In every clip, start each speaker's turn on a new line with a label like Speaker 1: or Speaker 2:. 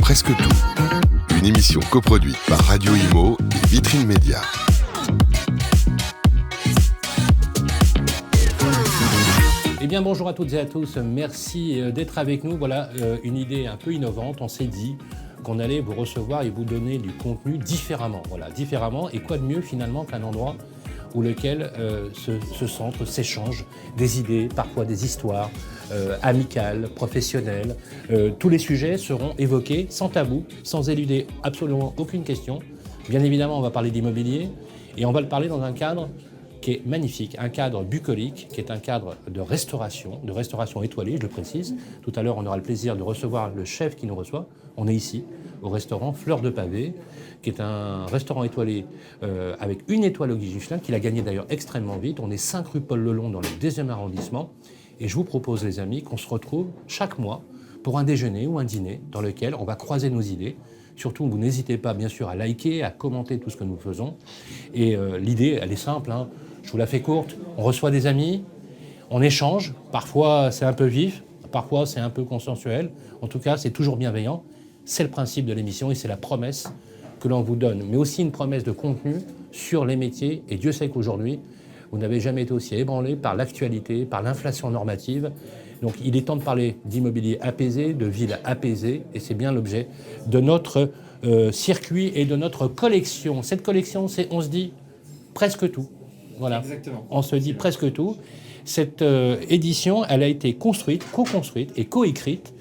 Speaker 1: presque tout. Une émission coproduite par Radio Imo et Vitrine Média.
Speaker 2: Eh bien bonjour à toutes et à tous, merci d'être avec nous. Voilà une idée un peu innovante, on s'est dit qu'on allait vous recevoir et vous donner du contenu différemment. Voilà, différemment, et quoi de mieux finalement qu'un endroit où lequel se centrent, s'échangent des idées, parfois des histoires amicales, professionnelles. Tous les sujets seront évoqués sans tabou, sans éluder absolument aucune question. Bien évidemment, on va parler d'immobilier et on va le parler dans un cadre qui est magnifique, un cadre bucolique, qui est un cadre de restauration étoilée, je le précise. Tout à l'heure, on aura le plaisir de recevoir le chef qui nous reçoit. On est ici, au restaurant Fleur de Pavé, qui est un restaurant étoilé avec une étoile au Guide Michelin, qu'il a gagné d'ailleurs extrêmement vite. On est 5 rue Paul Lelong dans le 2e arrondissement. Et je vous propose, les amis, qu'on se retrouve chaque mois pour un déjeuner ou un dîner dans lequel on va croiser nos idées. Surtout, vous n'hésitez pas, bien sûr, à liker, à commenter tout ce que nous faisons. Et l'idée, elle est simple, hein. Je vous la fais courte. On reçoit des amis, on échange. Parfois, c'est un peu vif, parfois, c'est un peu consensuel. En tout cas, c'est toujours bienveillant. C'est le principe de l'émission et c'est la promesse que l'on vous donne. Mais aussi une promesse de contenu sur les métiers. Et Dieu sait qu'aujourd'hui, vous n'avez jamais été aussi ébranlé par l'actualité, par l'inflation normative. Donc, il est temps de parler d'immobilier apaisé, de ville apaisée. Et c'est bien l'objet de notre circuit et de notre collection. Cette collection, c'est, on se dit, presque tout. Voilà. Exactement. On se dit presque tout. Cette édition, elle a été construite, co-construite et co-écrite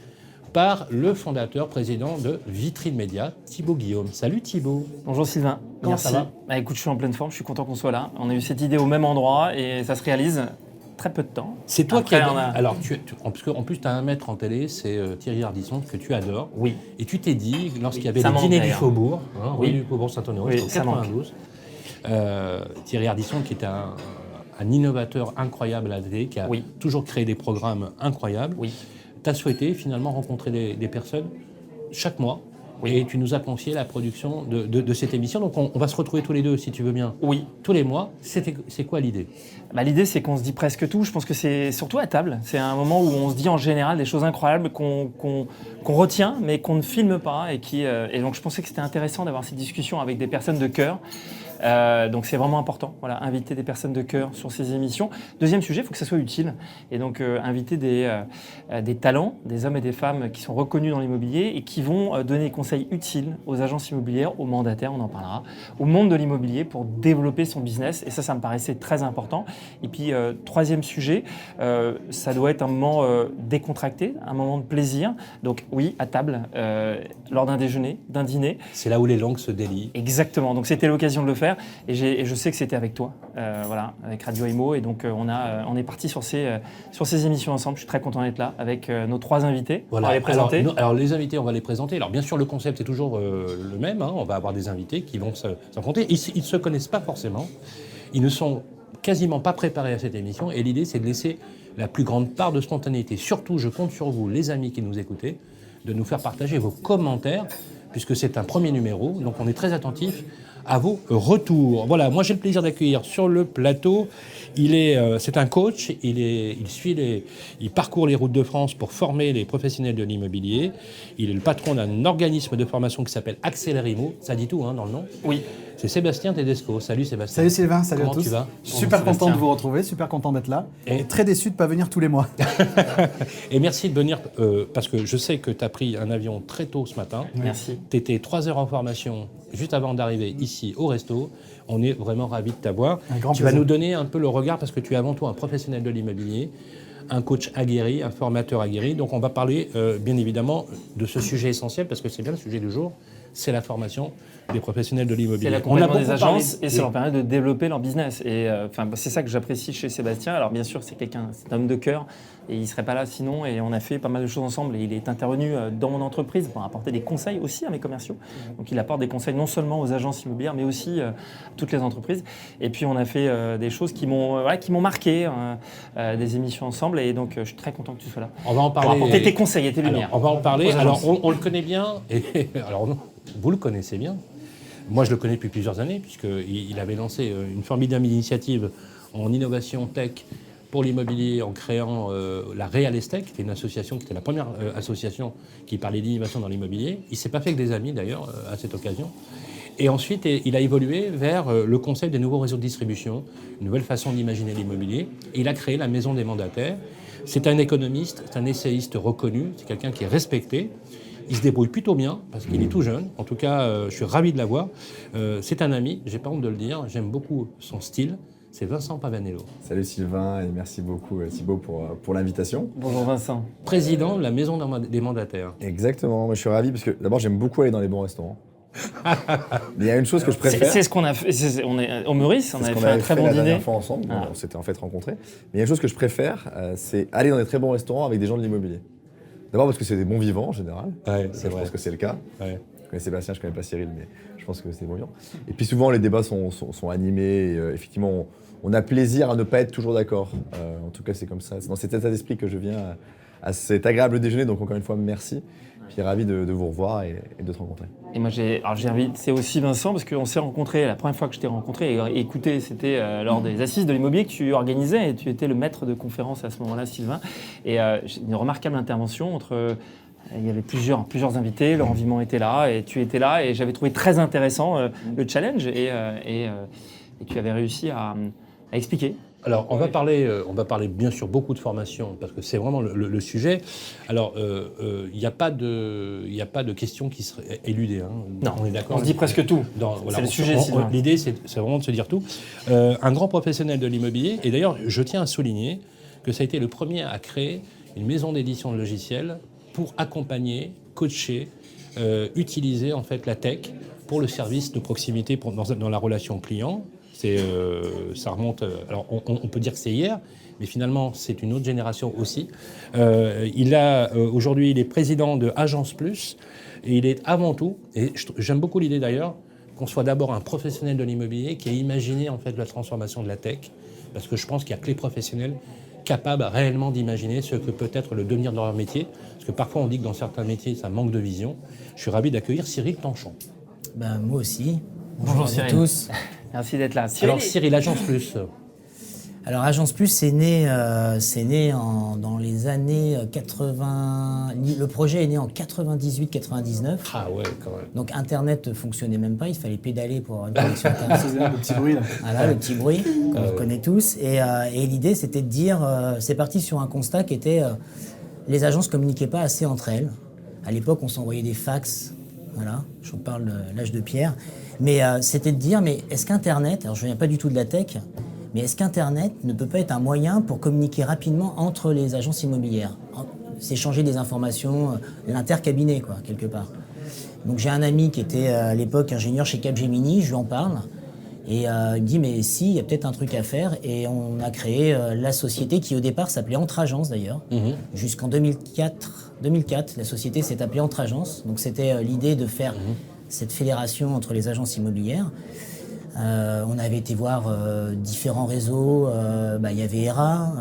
Speaker 2: par le fondateur, président de Vitrine Média, Thibaut Guillaume. Salut Thibaut.
Speaker 3: Bonjour Sylvain.
Speaker 2: Comment ça va ?
Speaker 3: Bah, écoute, je suis en pleine forme, je suis content qu'on soit là. On a eu cette idée au même endroit et ça se réalise très peu de temps.
Speaker 2: C'est toi qui as... Alors, parce qu'en plus, tu as un maître en télé, c'est Thierry Ardisson, que tu adores.
Speaker 3: Oui.
Speaker 2: Et tu t'es dit, lorsqu'il y avait les dîners du Faubourg,
Speaker 3: oui.
Speaker 2: Rue du Faubourg Saint-Honoré,
Speaker 3: oui,
Speaker 2: c'était en 92, Thierry Ardisson, qui était un innovateur incroyable à la télé, qui a toujours créé des programmes incroyables, tu as souhaité finalement rencontrer des personnes chaque mois. Et tu nous as confié la production de cette émission. Donc on va se retrouver tous les deux, si tu veux bien.
Speaker 3: Oui.
Speaker 2: Tous les mois. C'est quoi l'idée ?
Speaker 3: L'idée, c'est qu'on se dit presque tout. Je pense que c'est surtout à table. C'est un moment où on se dit en général des choses incroyables qu'on retient, mais qu'on ne filme pas. Et donc je pensais que c'était intéressant d'avoir ces discussions avec des personnes de cœur. Donc c'est vraiment important, inviter des personnes de cœur sur ces émissions. Deuxième sujet, il faut que ça soit utile. Et donc inviter des talents, des hommes et des femmes qui sont reconnus dans l'immobilier et qui vont donner des conseils utiles aux agences immobilières, aux mandataires, on en parlera, au monde de l'immobilier pour développer son business. Et ça me paraissait très important. Et puis troisième sujet, ça doit être un moment décontracté, un moment de plaisir. Donc oui, à table, lors d'un déjeuner, d'un dîner.
Speaker 2: C'est là où les langues se délient.
Speaker 3: Exactement, donc c'était l'occasion de le faire. Et je sais que c'était avec toi, avec Radio Imo. Et donc, on est parti sur ces émissions ensemble. Je suis très content d'être là avec nos 3 invités.
Speaker 2: Voilà.
Speaker 3: On va les présenter.
Speaker 2: Alors, les invités, on va les présenter. Alors, bien sûr, le concept est toujours le même. Hein. On va avoir des invités qui vont s'affronter. Ils ne se connaissent pas forcément. Ils ne sont quasiment pas préparés à cette émission. Et l'idée, c'est de laisser la plus grande part de spontanéité. Surtout, je compte sur vous, les amis qui nous écoutez, de nous faire partager vos commentaires, puisque c'est un premier numéro. Donc, on est très attentifs à vos retours. Voilà, moi j'ai le plaisir d'accueillir sur le plateau. C'est un coach, il parcourt les routes de France pour former les professionnels de l'immobilier. Il est le patron d'un organisme de formation qui s'appelle Accélère Imo. Ça dit tout dans le nom.
Speaker 3: Oui.
Speaker 2: C'est Sébastien Tedesco. Salut Sébastien.
Speaker 4: Salut Sylvain, salut
Speaker 2: Comment
Speaker 4: à tous.
Speaker 2: Tu vas ?
Speaker 4: Super content de vous retrouver, super content d'être là et très déçu de ne pas venir tous les mois.
Speaker 2: Et merci de venir parce que je sais que tu as pris un avion très tôt ce matin.
Speaker 3: Merci.
Speaker 2: Tu étais 3 heures en formation juste avant d'arriver ici au resto. On est vraiment ravis de t'avoir. Tu vas nous donner un peu le regard parce que tu es avant tout un professionnel de l'immobilier, un coach aguerri, un formateur aguerri. Donc on va parler bien évidemment de ce sujet essentiel parce que c'est bien le sujet du jour. C'est la formation des professionnels de l'immobilier.
Speaker 3: C'est l'accompagnement des agences et ça leur permet de développer leur business. Et c'est ça que j'apprécie chez Sébastien. Alors bien sûr, c'est un homme de cœur et il ne serait pas là sinon. Et on a fait pas mal de choses ensemble. Et il est intervenu dans mon entreprise pour apporter des conseils aussi à mes commerciaux. Donc il apporte des conseils non seulement aux agences immobilières, mais aussi à toutes les entreprises. Et puis on a fait des choses qui m'ont marqué, des émissions ensemble. Et donc je suis très content que tu sois là.
Speaker 2: On va en parler.
Speaker 3: Pour apporter tes conseils et tes lumières.
Speaker 2: On va en parler. Alors on le connaît bien. Alors vous le connaissez bien. Moi, je le connais depuis plusieurs années, puisqu'il avait lancé une formidable initiative en innovation tech pour l'immobilier en créant la Real Estate, qui était une association, qui était la première association qui parlait d'innovation dans l'immobilier. Il ne s'est pas fait que des amis, d'ailleurs, à cette occasion. Et ensuite, il a évolué vers le concept des nouveaux réseaux de distribution, une nouvelle façon d'imaginer l'immobilier. Et il a créé la Maison des mandataires. C'est un économiste, c'est un essayiste reconnu, c'est quelqu'un qui est respecté. Il se débrouille plutôt bien, parce qu'il est tout jeune. En tout cas, je suis ravi de l'avoir. C'est un ami, j'ai pas honte de le dire, j'aime beaucoup son style. C'est Vincent Pavanello.
Speaker 5: Salut Sylvain et merci beaucoup Thibaut pour l'invitation.
Speaker 3: Bonjour Vincent.
Speaker 2: Président de la Maison des mandataires.
Speaker 5: Exactement, moi je suis ravi parce que d'abord j'aime beaucoup aller dans les bons restaurants. Mais il y a une chose que je préfère.
Speaker 3: C'est ce qu'on a fait. On est au Meurice, on avait fait un très bon
Speaker 5: la
Speaker 3: dîner.
Speaker 5: dernière fois ensemble, on s'était en fait rencontrés. Mais il y a une chose que je préfère, c'est aller dans des très bons restaurants avec des gens de l'immobilier. D'abord parce que c'est des bons vivants en général.
Speaker 2: Ouais,
Speaker 5: je pense que c'est le cas.
Speaker 2: Ouais.
Speaker 5: Je connais Sébastien, je connais pas Cyril, mais je pense que c'est des bons vivants. Et puis souvent les débats sont animés. Et, effectivement, on a plaisir à ne pas être toujours d'accord. En tout cas, c'est comme ça. C'est dans cet état d'esprit que je viens à cet agréable déjeuner. Donc encore une fois, merci. Puis ravi de vous revoir et de te rencontrer.
Speaker 3: Et moi, j'ai invité aussi Vincent parce qu'on s'est rencontrés, la première fois que je t'ai rencontré et écouté, c'était lors des assises de l'immobilier que tu organisais et tu étais le maître de conférence à ce moment-là, Sylvain. Et une remarquable intervention entre... Il y avait plusieurs invités, Laurent Vimont était là et tu étais là et j'avais trouvé très intéressant le challenge et tu avais réussi à expliquer.
Speaker 2: Alors, on va parler bien sûr beaucoup de formation, parce que c'est vraiment le sujet. Alors, il n'y a pas de questions qui seraient éludées. Hein.
Speaker 3: Non,
Speaker 2: on est d'accord.
Speaker 3: on se dit presque tout. C'est le sujet, Sylvain.
Speaker 2: L'idée, c'est vraiment de se dire tout. Un grand professionnel de l'immobilier, et d'ailleurs, je tiens à souligner que ça a été le premier à créer une maison d'édition de logiciels pour accompagner, coacher, utiliser en fait la tech pour le service de proximité dans la relation client. Ça remonte. Alors, on peut dire que c'est hier, mais finalement, c'est une autre génération aussi. Aujourd'hui, il est président de Agence Plus, et il est avant tout, et j'aime beaucoup l'idée d'ailleurs, qu'on soit d'abord un professionnel de l'immobilier qui a imaginé en fait la transformation de la tech, parce que je pense qu'il y a que les professionnels capables réellement d'imaginer ce que peut être le devenir de leur métier, parce que parfois on dit que dans certains métiers, ça manque de vision. Je suis ravi d'accueillir Cyril Tanchon.
Speaker 6: Moi aussi.
Speaker 3: Bonjour Cyril.
Speaker 6: À tous.
Speaker 3: Merci d'être là.
Speaker 2: Alors Cyril, Agence Plus.
Speaker 6: Alors Agence Plus, c'est né dans les années 80. Le projet est né en 98-99.
Speaker 2: Ah ouais, quand même.
Speaker 6: Donc Internet ne fonctionnait même pas, il fallait pédaler pour avoir une connexion Internet.
Speaker 4: Le petit bruit là.
Speaker 6: Voilà, le petit bruit qu'on connaît tous. Et l'idée, c'était de dire, c'est parti sur un constat qui était, les agences communiquaient pas assez entre elles. À l'époque, on s'envoyait des fax. Voilà, je vous parle de l'âge de pierre. Mais c'était de dire, mais est-ce qu'Internet, alors je ne viens pas du tout de la tech, mais est-ce qu'Internet ne peut pas être un moyen pour communiquer rapidement entre les agences immobilières, s'échanger des informations, l'intercabinet, quoi, quelque part. Donc j'ai un ami qui était à l'époque ingénieur chez Capgemini, je lui en parle, et il me dit, mais si, il y a peut-être un truc à faire, et on a créé la société qui au départ s'appelait Entre Agences d'ailleurs, jusqu'en 2004, la société s'est appelée Entre Agences, donc c'était l'idée de faire cette fédération entre les agences immobilières. On avait été voir différents réseaux, il y avait ERA,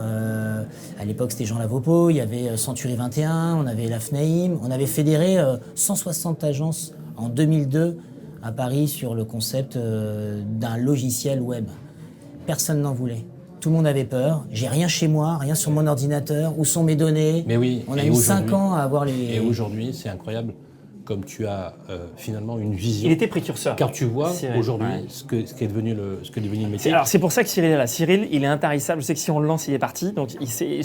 Speaker 6: à l'époque c'était Jean Lavopo, il y avait Century 21, on avait la FNAIM, on avait fédéré 160 agences en 2002 à Paris sur le concept d'un logiciel web. Personne n'en voulait. Tout le monde avait peur. J'ai rien chez moi, rien sur mon ordinateur. Où sont mes données ?
Speaker 2: Mais oui.
Speaker 6: On a mis 5 ans à avoir les...
Speaker 2: Et aujourd'hui, c'est incroyable, comme tu as finalement une vision.
Speaker 3: Il était précurseur.
Speaker 2: Car tu vois
Speaker 3: Cyril,
Speaker 2: aujourd'hui
Speaker 3: ouais.
Speaker 2: ce qu'est devenu le métier.
Speaker 3: Alors c'est pour ça que Cyril est là. Cyril, il est intarissable. Je sais que si on le lance, il est parti. Donc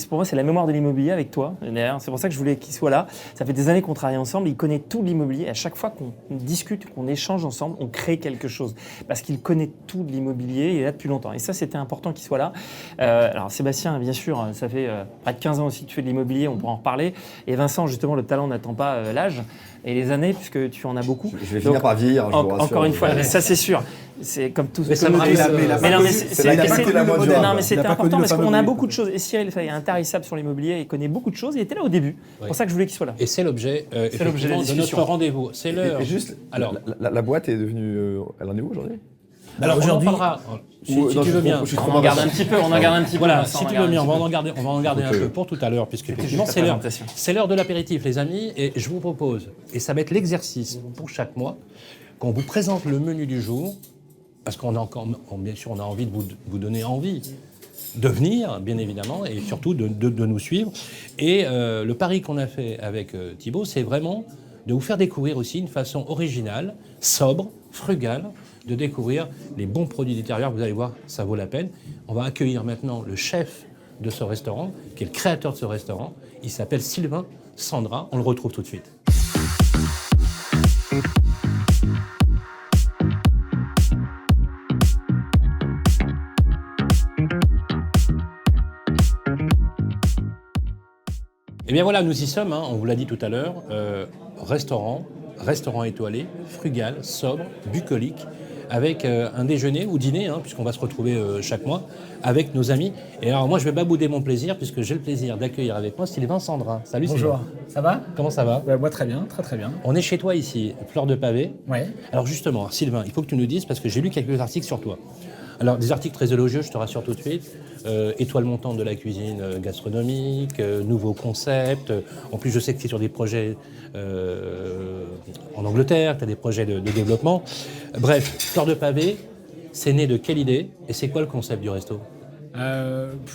Speaker 3: pour moi, c'est la mémoire de l'immobilier avec toi. D'ailleurs, c'est pour ça que je voulais qu'il soit là. Ça fait des années qu'on travaille ensemble. Il connaît tout l'immobilier. Et à chaque fois qu'on discute, qu'on échange ensemble, on crée quelque chose. Parce qu'il connaît tout de l'immobilier. Il est là depuis longtemps. Et ça, c'était important qu'il soit là. Alors Sébastien, bien sûr, ça fait près de 15 ans aussi que tu fais de l'immobilier. On pourra en reparler. Et Vincent, justement, le talent n'attend pas l'âge et les années, puisque tu en as beaucoup.
Speaker 5: Je vais finir par vieillir, je vous rassure.
Speaker 3: Encore une fois, ça c'est sûr. C'est comme tout.
Speaker 2: Mais ça me rappelle.
Speaker 3: C'était important parce qu'on a beaucoup de choses. Et Cyril est intarissable sur l'immobilier, il connaît beaucoup de choses. Il était là au début. C'est pour ça que je voulais qu'il soit là.
Speaker 2: Et c'est l'objet
Speaker 3: de la
Speaker 2: de
Speaker 3: discussion.
Speaker 2: notre rendez-vous. C'est l'heure.
Speaker 5: Et juste,
Speaker 2: alors,
Speaker 5: la boîte est devenue... elle en est où aujourd'hui ?
Speaker 2: Alors
Speaker 6: aujourd'hui,
Speaker 2: on en parlera. Si tu veux bien.
Speaker 3: On en garde un petit peu.
Speaker 2: Voilà, si tu veux bien, on va en garder un peu pour tout à l'heure, puisque effectivement c'est l'heure de l'apéritif, les amis. Et je vous propose, et ça va être l'exercice pour chaque mois, qu'on vous présente le menu du jour, parce qu'on a encore, bien sûr, on a envie de vous donner envie de venir, bien évidemment, et surtout de nous suivre. Et le pari qu'on a fait avec Thibaut, c'est vraiment de vous faire découvrir aussi une façon originale, sobre, frugale, de découvrir les bons produits d'intérieur. Vous allez voir, ça vaut la peine. On va accueillir maintenant le chef de ce restaurant, qui est le créateur de ce restaurant. Il s'appelle Sylvain Sandra. On le retrouve tout de suite. Eh bien voilà, nous y sommes, on vous l'a dit tout à l'heure, restaurant étoilé, frugal, sobre, bucolique, avec un déjeuner ou dîner, puisqu'on va se retrouver chaque mois, avec nos amis. Et alors moi, je vais pas bouder mon plaisir, puisque j'ai le plaisir d'accueillir avec moi Sylvain Sandra. Salut
Speaker 7: Bonjour,
Speaker 2: Sylvain.
Speaker 7: ça va?
Speaker 2: Comment ça va?
Speaker 7: Moi très bien, très bien.
Speaker 2: On est chez toi ici, Fleur de Pavé.
Speaker 7: Ouais.
Speaker 2: Alors justement, Sylvain, il faut que tu nous dises, parce que j'ai lu quelques articles sur toi. Alors, des articles très élogieux, je te rassure tout de suite. Étoile montante de la cuisine gastronomique, nouveaux concepts. En plus, je sais que tu es sur des projets en Angleterre, tu as des projets de développement. Bref, Fleur de Pavé, c'est né de quelle idée et c'est quoi le concept du resto?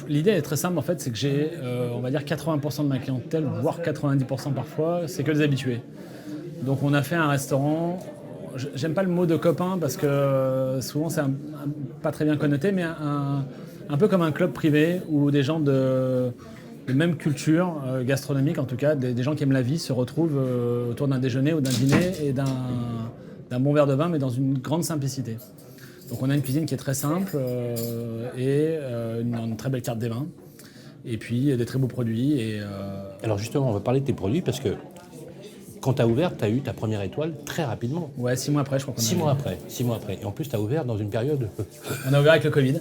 Speaker 7: L'idée est très simple en fait, c'est que j'ai, on va dire 80% de ma clientèle, voire 90% parfois, c'est que des habitués. Donc on a fait un restaurant. J'aime pas le mot de copain parce que souvent c'est pas très bien connoté, mais un peu comme un club privé où des gens de même culture gastronomique, en tout cas, des gens qui aiment la vie se retrouvent autour d'un déjeuner ou d'un dîner et d'un bon verre de vin, mais dans une grande simplicité. Donc on a une cuisine qui est très simple et une très belle carte des vins. Et puis des très beaux produits.
Speaker 2: Alors justement, on va parler de tes produits parce que quand tu as ouvert, tu as eu ta première étoile très rapidement.
Speaker 7: Ouais, 6 mois après, je crois qu'on a
Speaker 2: 6 mois après. 6 mois après. Et en plus, tu as ouvert dans une période...
Speaker 7: On a ouvert avec le Covid.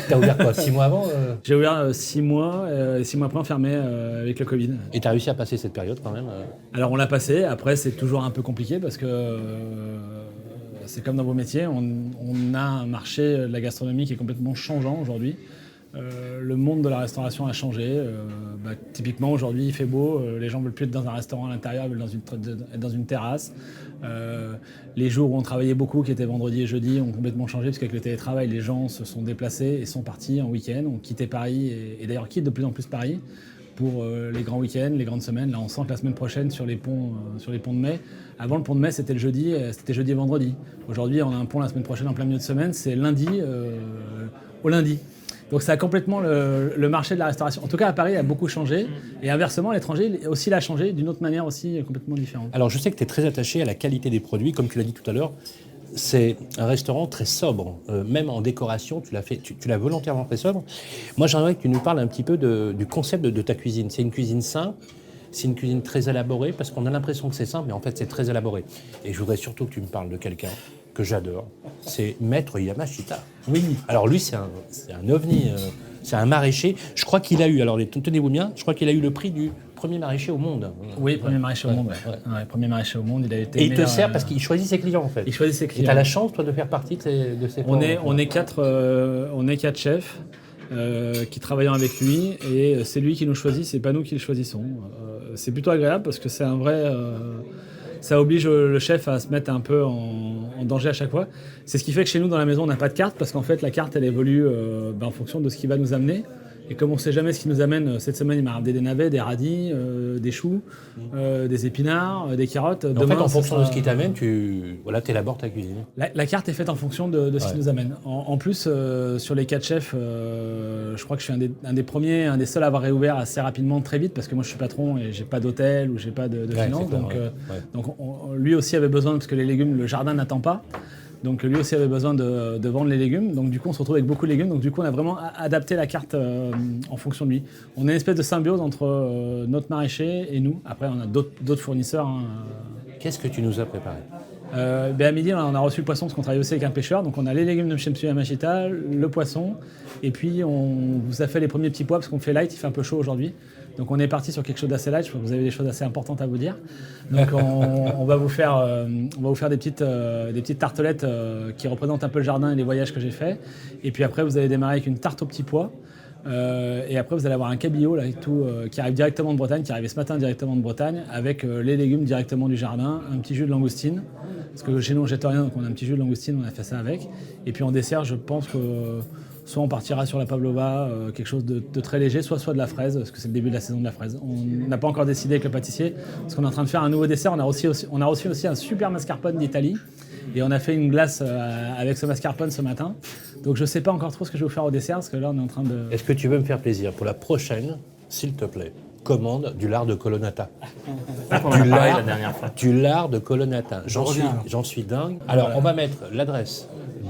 Speaker 2: Tu as ouvert quoi, 6 mois avant
Speaker 7: J'ai ouvert 6 mois, 6 mois après on fermait avec le Covid.
Speaker 2: Et tu as réussi à passer cette période quand même
Speaker 7: Alors on l'a passé, après c'est toujours un peu compliqué parce que c'est comme dans vos métiers, on a un marché de la gastronomie qui est complètement changeant aujourd'hui. Le monde de la restauration a changé. Typiquement, aujourd'hui, il fait beau. Les gens ne veulent plus être dans un restaurant à l'intérieur, ils veulent être dans une terrasse. Les jours où on travaillait beaucoup, qui étaient vendredi et jeudi, ont complètement changé parce qu'avec le télétravail, les gens se sont déplacés et sont partis en week-end, ont quitté Paris et d'ailleurs quittent de plus en plus Paris pour les grands week-ends, les grandes semaines. Là, on sent que la semaine prochaine, sur les ponts de mai, avant le pont de mai, c'était le jeudi, c'était jeudi et vendredi. Aujourd'hui, on a un pont la semaine prochaine en plein milieu de semaine, c'est lundi au lundi. Donc ça a complètement le marché de la restauration. En tout cas, à Paris, a beaucoup changé. Et inversement, à l'étranger aussi l'a changé d'une autre manière aussi complètement différente.
Speaker 2: Alors je sais que tu es très attaché à la qualité des produits, comme tu l'as dit tout à l'heure. C'est un restaurant très sobre, même en décoration, tu l'as volontairement fait sobre. Moi, j'aimerais que tu nous parles un petit peu du concept de ta cuisine. C'est une cuisine simple, c'est une cuisine très élaborée, parce qu'on a l'impression que c'est simple, mais en fait, c'est très élaboré. Et je voudrais surtout que tu me parles de quelqu'un que j'adore, c'est Maître Yamashita.
Speaker 7: Oui.
Speaker 2: Alors lui, c'est un ovni, c'est un maraîcher. Je crois qu'il a eu, alors tenez-vous bien, je crois qu'il a eu le prix du premier maraîcher au monde.
Speaker 7: Oui, premier maraîcher au monde. Ouais, premier maraîcher au monde, il a été.
Speaker 2: Et il te sert parce qu'il choisit ses clients en fait.
Speaker 7: Il choisit ses clients.
Speaker 2: Et tu as la chance, toi, de faire partie de ces
Speaker 7: on est quatre chefs qui travaillent avec lui et c'est lui qui nous choisit, c'est pas nous qui le choisissons. C'est plutôt agréable parce que c'est un vrai. Ça oblige le chef à se mettre un peu en danger à chaque fois. C'est ce qui fait que chez nous, dans la maison, on n'a pas de carte parce qu'en fait, la carte, elle évolue en fonction de ce qui va nous amener. Et comme on ne sait jamais ce qui nous amène, cette semaine, il m'a ramené des navets, des radis, des choux, des épinards, des carottes.
Speaker 2: En fait, en fonction de ce qui t'amène, tu élabores ta cuisine.
Speaker 7: La carte est faite en fonction de ce qui nous amène. En plus, sur les 4 chefs, je crois que je suis un des premiers, un des seuls à avoir réouvert assez rapidement, très vite, parce que moi je suis patron et j'ai pas d'hôtel ou j'ai pas de finances. Donc lui aussi avait besoin, parce que les légumes, le jardin n'attend pas. Donc lui aussi avait besoin de vendre les légumes. Donc du coup, on se retrouve avec beaucoup de légumes. Donc du coup, on a vraiment adapté la carte en fonction de lui. On a une espèce de symbiose entre notre maraîcher et nous. Après, on a d'autres fournisseurs.
Speaker 2: Qu'est-ce que tu nous as préparé ?
Speaker 7: À midi, on a reçu le poisson parce qu'on travaille aussi avec un pêcheur. Donc on a les légumes de chez M. Yamashita, le poisson. Et puis on vous a fait les premiers petits pois parce qu'on fait light, il fait un peu chaud aujourd'hui. Donc on est parti sur quelque chose d'assez light. Je pense que vous avez des choses assez importantes à vous dire. Donc on va vous faire des petites tartelettes qui représentent un peu le jardin et les voyages que j'ai faits. Et puis après, vous allez démarrer avec une tarte aux petits pois. Et après, vous allez avoir un cabillaud là, et tout, qui arrive directement de Bretagne, qui est arrivé ce matin directement de Bretagne, avec les légumes directement du jardin, un petit jus de langoustine. Parce que chez nous, on jette rien, donc on a un petit jus de langoustine, on a fait ça avec. Et puis en dessert, je pense que soit on partira sur la pavlova, quelque chose de très léger, soit de la fraise, parce que c'est le début de la saison de la fraise. On n'a pas encore décidé avec le pâtissier, parce qu'on est en train de faire un nouveau dessert. On a reçu aussi un super mascarpone d'Italie. Et on a fait une glace avec ce mascarpone ce matin. Donc je ne sais pas encore trop ce que je vais vous faire au dessert, parce que là, on est en train de...
Speaker 2: Est-ce que tu veux me faire plaisir pour la prochaine, s'il te plaît, commande du lard de Colonnata. Du lard de Colonnata. J'en suis dingue. Alors, on va mettre l'adresse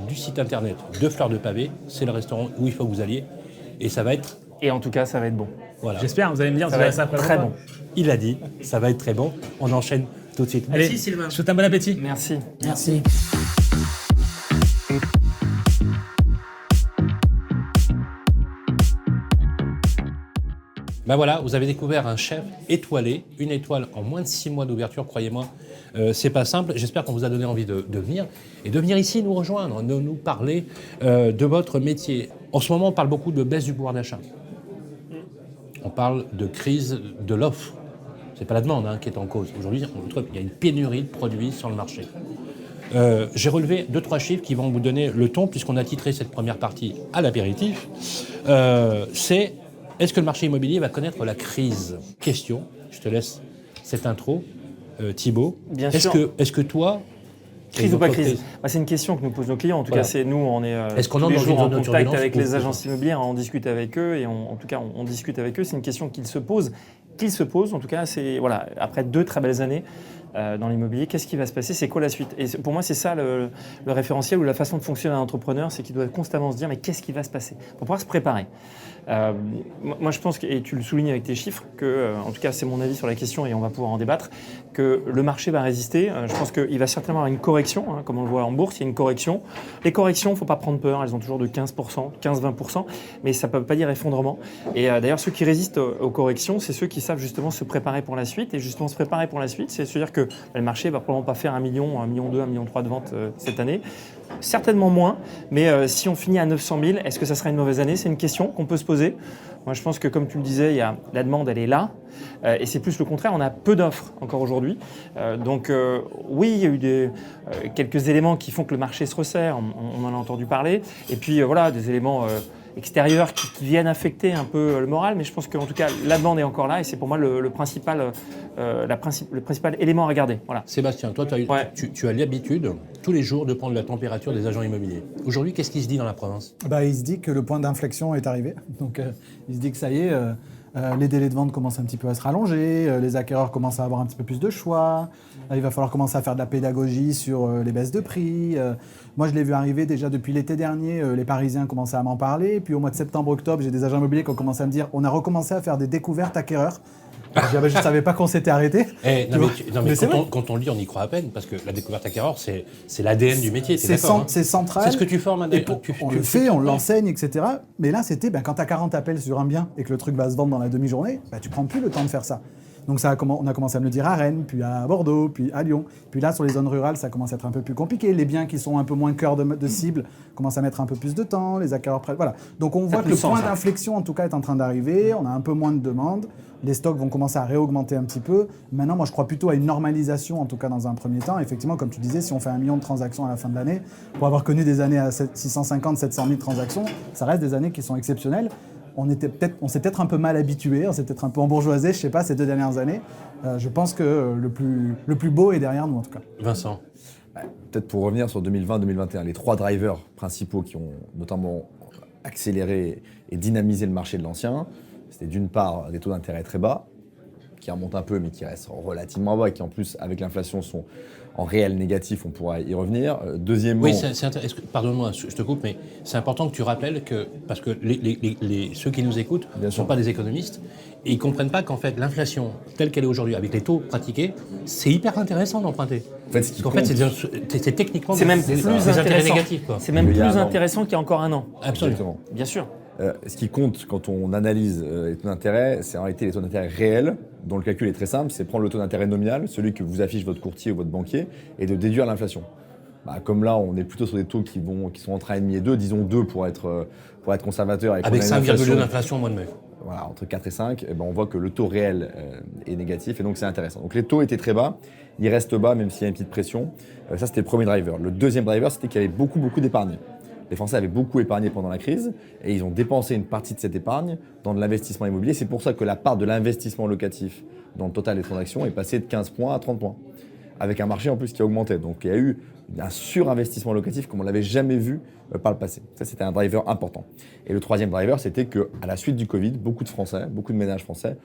Speaker 2: du site internet de Fleurs de Pavé. C'est le restaurant où il faut que vous alliez. Et ça va être...
Speaker 3: Et en tout cas, ça va être bon.
Speaker 2: Voilà.
Speaker 7: J'espère, vous allez me dire,
Speaker 3: Ça va être très bon.
Speaker 2: Il a dit, ça va être très bon. On enchaîne tout de suite.
Speaker 7: Allez,
Speaker 2: Merci Sylvain.
Speaker 7: je vous souhaite un bon appétit.
Speaker 3: Merci.
Speaker 6: Merci.
Speaker 2: Ben voilà, vous avez découvert un chef étoilé, une étoile en moins de 6 mois d'ouverture, croyez-moi. C'est pas simple. J'espère qu'on vous a donné envie de venir et de venir ici nous rejoindre, de nous parler de votre métier. En ce moment, on parle beaucoup de baisse du pouvoir d'achat. On parle de crise de l'offre. C'est pas la demande qui est en cause. Aujourd'hui, il y a une pénurie de produits sur le marché. J'ai relevé 2-3 chiffres qui vont vous donner le ton, puisqu'on a titré cette première partie à l'apéritif. C'est est-ce que le marché immobilier va connaître la crise? Question, je te laisse cette intro, Thibaut.
Speaker 3: Bien sûr.
Speaker 2: Est-ce que toi...
Speaker 3: Crise ou pas crise? C'est une question que nous posent nos clients. En tout cas, c'est nous, on est
Speaker 2: Est-ce qu'on
Speaker 3: tous
Speaker 2: entre
Speaker 3: les
Speaker 2: dans
Speaker 3: jours
Speaker 2: une
Speaker 3: en
Speaker 2: zone de
Speaker 3: contact
Speaker 2: turbulence
Speaker 3: avec
Speaker 2: ou-
Speaker 3: les agences immobilières, on discute avec eux et en tout cas, on discute avec eux. C'est une question qu'ils se posent. En tout cas, c'est voilà, après 2 très belles années dans l'immobilier, qu'est-ce qui va se passer? C'est quoi la suite? Et pour moi, c'est ça le référentiel ou la façon de fonctionner d'un entrepreneur, c'est qu'il doit constamment se dire mais qu'est-ce qui va se passer pour pouvoir se préparer. Moi, je pense, et tu le soulignes avec tes chiffres, que, en tout cas, c'est mon avis sur la question et on va pouvoir en débattre, que le marché va résister. Je pense qu'il va certainement avoir une correction, comme on le voit en bourse, il y a une correction. Les corrections, il ne faut pas prendre peur, elles ont toujours de 15%, 15-20%, mais ça ne peut pas dire effondrement. Et d'ailleurs, ceux qui résistent aux corrections, c'est ceux qui savent justement se préparer pour la suite. Et justement, se préparer pour la suite, c'est se dire que le marché ne va probablement pas faire 1 million, 1,2 million, 1,3 million de ventes cette année. Certainement moins, mais si on finit à 900 000, est-ce que ça sera une mauvaise année? C'est une question qu'on peut se poser. Moi, je pense que, comme tu le disais, la demande, elle est là. Et c'est plus le contraire, on a peu d'offres encore aujourd'hui. Donc, oui, il y a eu quelques éléments qui font que le marché se resserre, on en a entendu parler. Et puis, voilà, des éléments extérieurs qui viennent affecter un peu le moral. Mais je pense qu'en tout cas, la demande est encore là et c'est pour moi le principal élément à regarder. Voilà.
Speaker 2: Sébastien, toi, tu as l'habitude, tous les jours, de prendre la température des agents immobiliers. Aujourd'hui, qu'est-ce qui se dit dans la province?
Speaker 4: Il se dit que le point d'inflexion est arrivé. Donc, il se dit que ça y est, les délais de vente commencent un petit peu à se rallonger, les acquéreurs commencent à avoir un petit peu plus de choix, il va falloir commencer à faire de la pédagogie sur les baisses de prix. Moi, je l'ai vu arriver déjà depuis l'été dernier, les Parisiens commençaient à m'en parler. Puis au mois de septembre-octobre, j'ai des agents immobiliers qui ont commencé à me dire on a recommencé à faire des découvertes acquéreurs. Je ne savais pas qu'on s'était arrêté.
Speaker 2: Quand on lit, on y croit à peine, parce que la découverte acquéreur, c'est l'ADN du métier.
Speaker 4: C'est central.
Speaker 2: C'est ce que tu formes.
Speaker 4: On le fait, on l'enseigne, etc. Mais là, c'était quand tu as 40 appels sur un bien et que le truc va se vendre dans la demi-journée, tu ne prends plus le temps de faire ça. Donc on a commencé à me le dire à Rennes, puis à Bordeaux, puis à Lyon. Puis là, sur les zones rurales, ça commence à être un peu plus compliqué. Les biens qui sont un peu moins cœur de cible commencent à mettre un peu plus de temps. Les acquéreurs prêts, voilà. Donc on voit que le point d'inflexion, en tout cas, est en train d'arriver. On a un peu moins de demandes. Les stocks vont commencer à réaugmenter un petit peu. Maintenant, moi, je crois plutôt à une normalisation, en tout cas dans un premier temps. Effectivement, comme tu disais, si on fait 1 million de transactions à la fin de l'année, pour avoir connu des années à 650, 700 000 transactions, ça reste des années qui sont exceptionnelles. On s'est peut-être un peu mal habitué, on s'est peut-être un peu embourgeoisé, je ne sais pas, ces 2 dernières années. Je pense que le plus beau est derrière nous, en tout cas.
Speaker 2: Vincent.
Speaker 5: Peut-être pour revenir sur 2020-2021, les 3 drivers principaux qui ont notamment accéléré et dynamisé le marché de l'ancien, c'était d'une part des taux d'intérêt très bas, qui remontent un peu mais qui restent relativement bas et qui en plus, avec l'inflation, sont en réel négatif, on pourra y revenir. Deuxièmement...
Speaker 2: Oui, pardonne-moi, je te coupe, mais c'est important que tu rappelles que, parce que ceux qui nous écoutent ne sont pas des économistes, et ils ne comprennent pas qu'en fait, l'inflation telle qu'elle est aujourd'hui, avec les taux pratiqués, c'est hyper intéressant d'emprunter.
Speaker 5: En fait,
Speaker 2: c'est techniquement
Speaker 3: c'est même
Speaker 2: des
Speaker 3: plus
Speaker 2: intérêts
Speaker 3: intéressant.
Speaker 2: négatifs. Quoi.
Speaker 3: C'est même plus intéressant qu'il y a encore un an.
Speaker 2: Absolument.
Speaker 5: Exactement.
Speaker 3: Bien sûr.
Speaker 5: Ce qui compte quand on analyse les taux d'intérêt, c'est en réalité les taux d'intérêt réels, dont le calcul est très simple, c'est prendre le taux d'intérêt nominal, celui que vous affiche votre courtier ou votre banquier, et de déduire l'inflation. comme là, on est plutôt sur des taux qui sont entre 1,5 et 2, disons 2 pour être conservateur.
Speaker 2: Avec 5,2 d'inflation au mois de mai.
Speaker 5: Voilà, entre 4 et 5, on voit que le taux réel est négatif et donc c'est intéressant. Donc les taux étaient très bas, ils restent bas même s'il y a une petite pression. Ça, c'était le premier driver. Le deuxième driver, c'était qu'il y avait beaucoup d'épargne. Les Français avaient beaucoup épargné pendant la crise et ils ont dépensé une partie de cette épargne dans de l'investissement immobilier. C'est pour ça que la part de l'investissement locatif dans le total des transactions est passée de 15 points à 30 points, avec un marché en plus qui a augmenté. Donc il y a eu un surinvestissement locatif comme on ne l'avait jamais vu par le passé. Ça, c'était un driver important. Et le troisième driver, c'était qu'à la suite du Covid, beaucoup de ménages français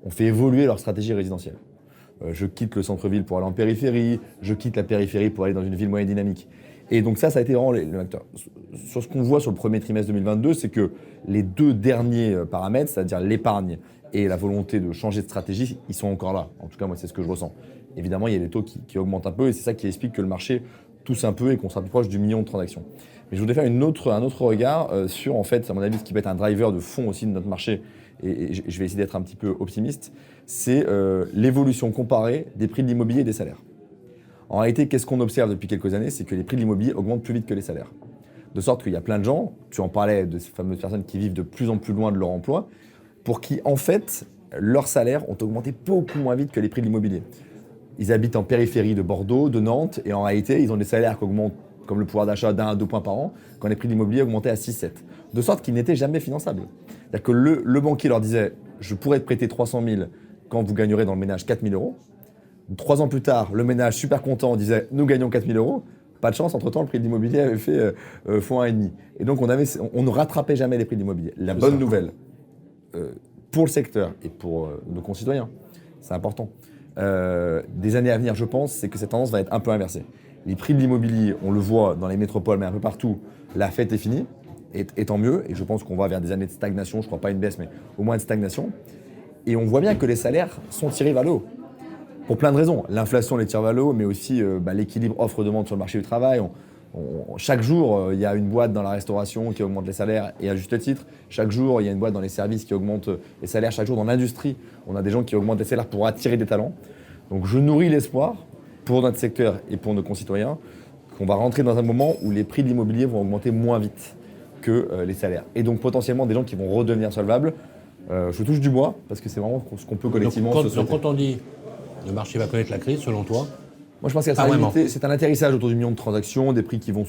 Speaker 5: ont fait évoluer leur stratégie résidentielle. Je quitte le centre-ville pour aller en périphérie, je quitte la périphérie pour aller dans une ville moyenne dynamique. Et donc ça a été vraiment le facteur. Sur ce qu'on voit sur le premier trimestre 2022, c'est que les deux derniers paramètres, c'est-à-dire l'épargne et la volonté de changer de stratégie, ils sont encore là. En tout cas, moi, c'est ce que je ressens. Évidemment, il y a des taux qui augmentent un peu et c'est ça qui explique que le marché tousse un peu et qu'on se rapproche du million de transactions. Mais je voudrais faire un autre regard sur, en fait, à mon avis, ce qui peut être un driver de fond aussi de notre marché, et je vais essayer d'être un petit peu optimiste, c'est l'évolution comparée des prix de l'immobilier et des salaires. En réalité, qu'est-ce qu'on observe depuis quelques années? C'est que les prix de l'immobilier augmentent plus vite que les salaires. De sorte qu'il y a plein de gens, tu en parlais de ces fameuses personnes qui vivent de plus en plus loin de leur emploi, pour qui, en fait, leurs salaires ont augmenté beaucoup moins vite que les prix de l'immobilier. Ils habitent en périphérie de Bordeaux, de Nantes, et en réalité, ils ont des salaires qui augmentent comme le pouvoir d'achat d'1 à 2 points par an, quand les prix de l'immobilier augmentaient à 6-7. De sorte qu'ils n'étaient jamais finançables. C'est-à-dire que le banquier leur disait « je pourrais te prêter 300 000 quand vous gagnerez dans le ménage 4 000 euros ». 3 ans plus tard, le ménage super content disait « nous gagnons 4 000 euros ». Pas de chance, entre-temps, le prix de l'immobilier avait fait x1,5. Et donc, on ne rattrapait jamais les prix de l'immobilier. La bonne nouvelle, pour le secteur et pour nos concitoyens, c'est important, des années à venir, je pense, c'est que cette tendance va être un peu inversée. Les prix de l'immobilier, on le voit dans les métropoles, mais un peu partout, la fête est finie, et tant mieux. Et je pense qu'on va vers des années de stagnation, je ne crois pas une baisse, mais au moins de stagnation. Et on voit bien que les salaires sont tirés vers le haut. Pour plein de raisons. L'inflation les tire vers le haut, mais aussi l'équilibre offre-demande sur le marché du travail. Chaque jour, il y a une boîte dans la restauration qui augmente les salaires, et à juste titre. Chaque jour, il y a une boîte dans les services qui augmente les salaires. Chaque jour, dans l'industrie, on a des gens qui augmentent les salaires pour attirer des talents. Donc je nourris l'espoir pour notre secteur et pour nos concitoyens qu'on va rentrer dans un moment où les prix de l'immobilier vont augmenter moins vite que les salaires. Et donc potentiellement des gens qui vont redevenir solvables. Je touche du bois parce que c'est vraiment ce qu'on peut collectivement se souhaiter.
Speaker 2: Donc quand on dit le marché va connaître la crise, selon toi?
Speaker 5: Moi, je pense qu'il c'est un atterrissage autour du million de transactions, des prix qui vont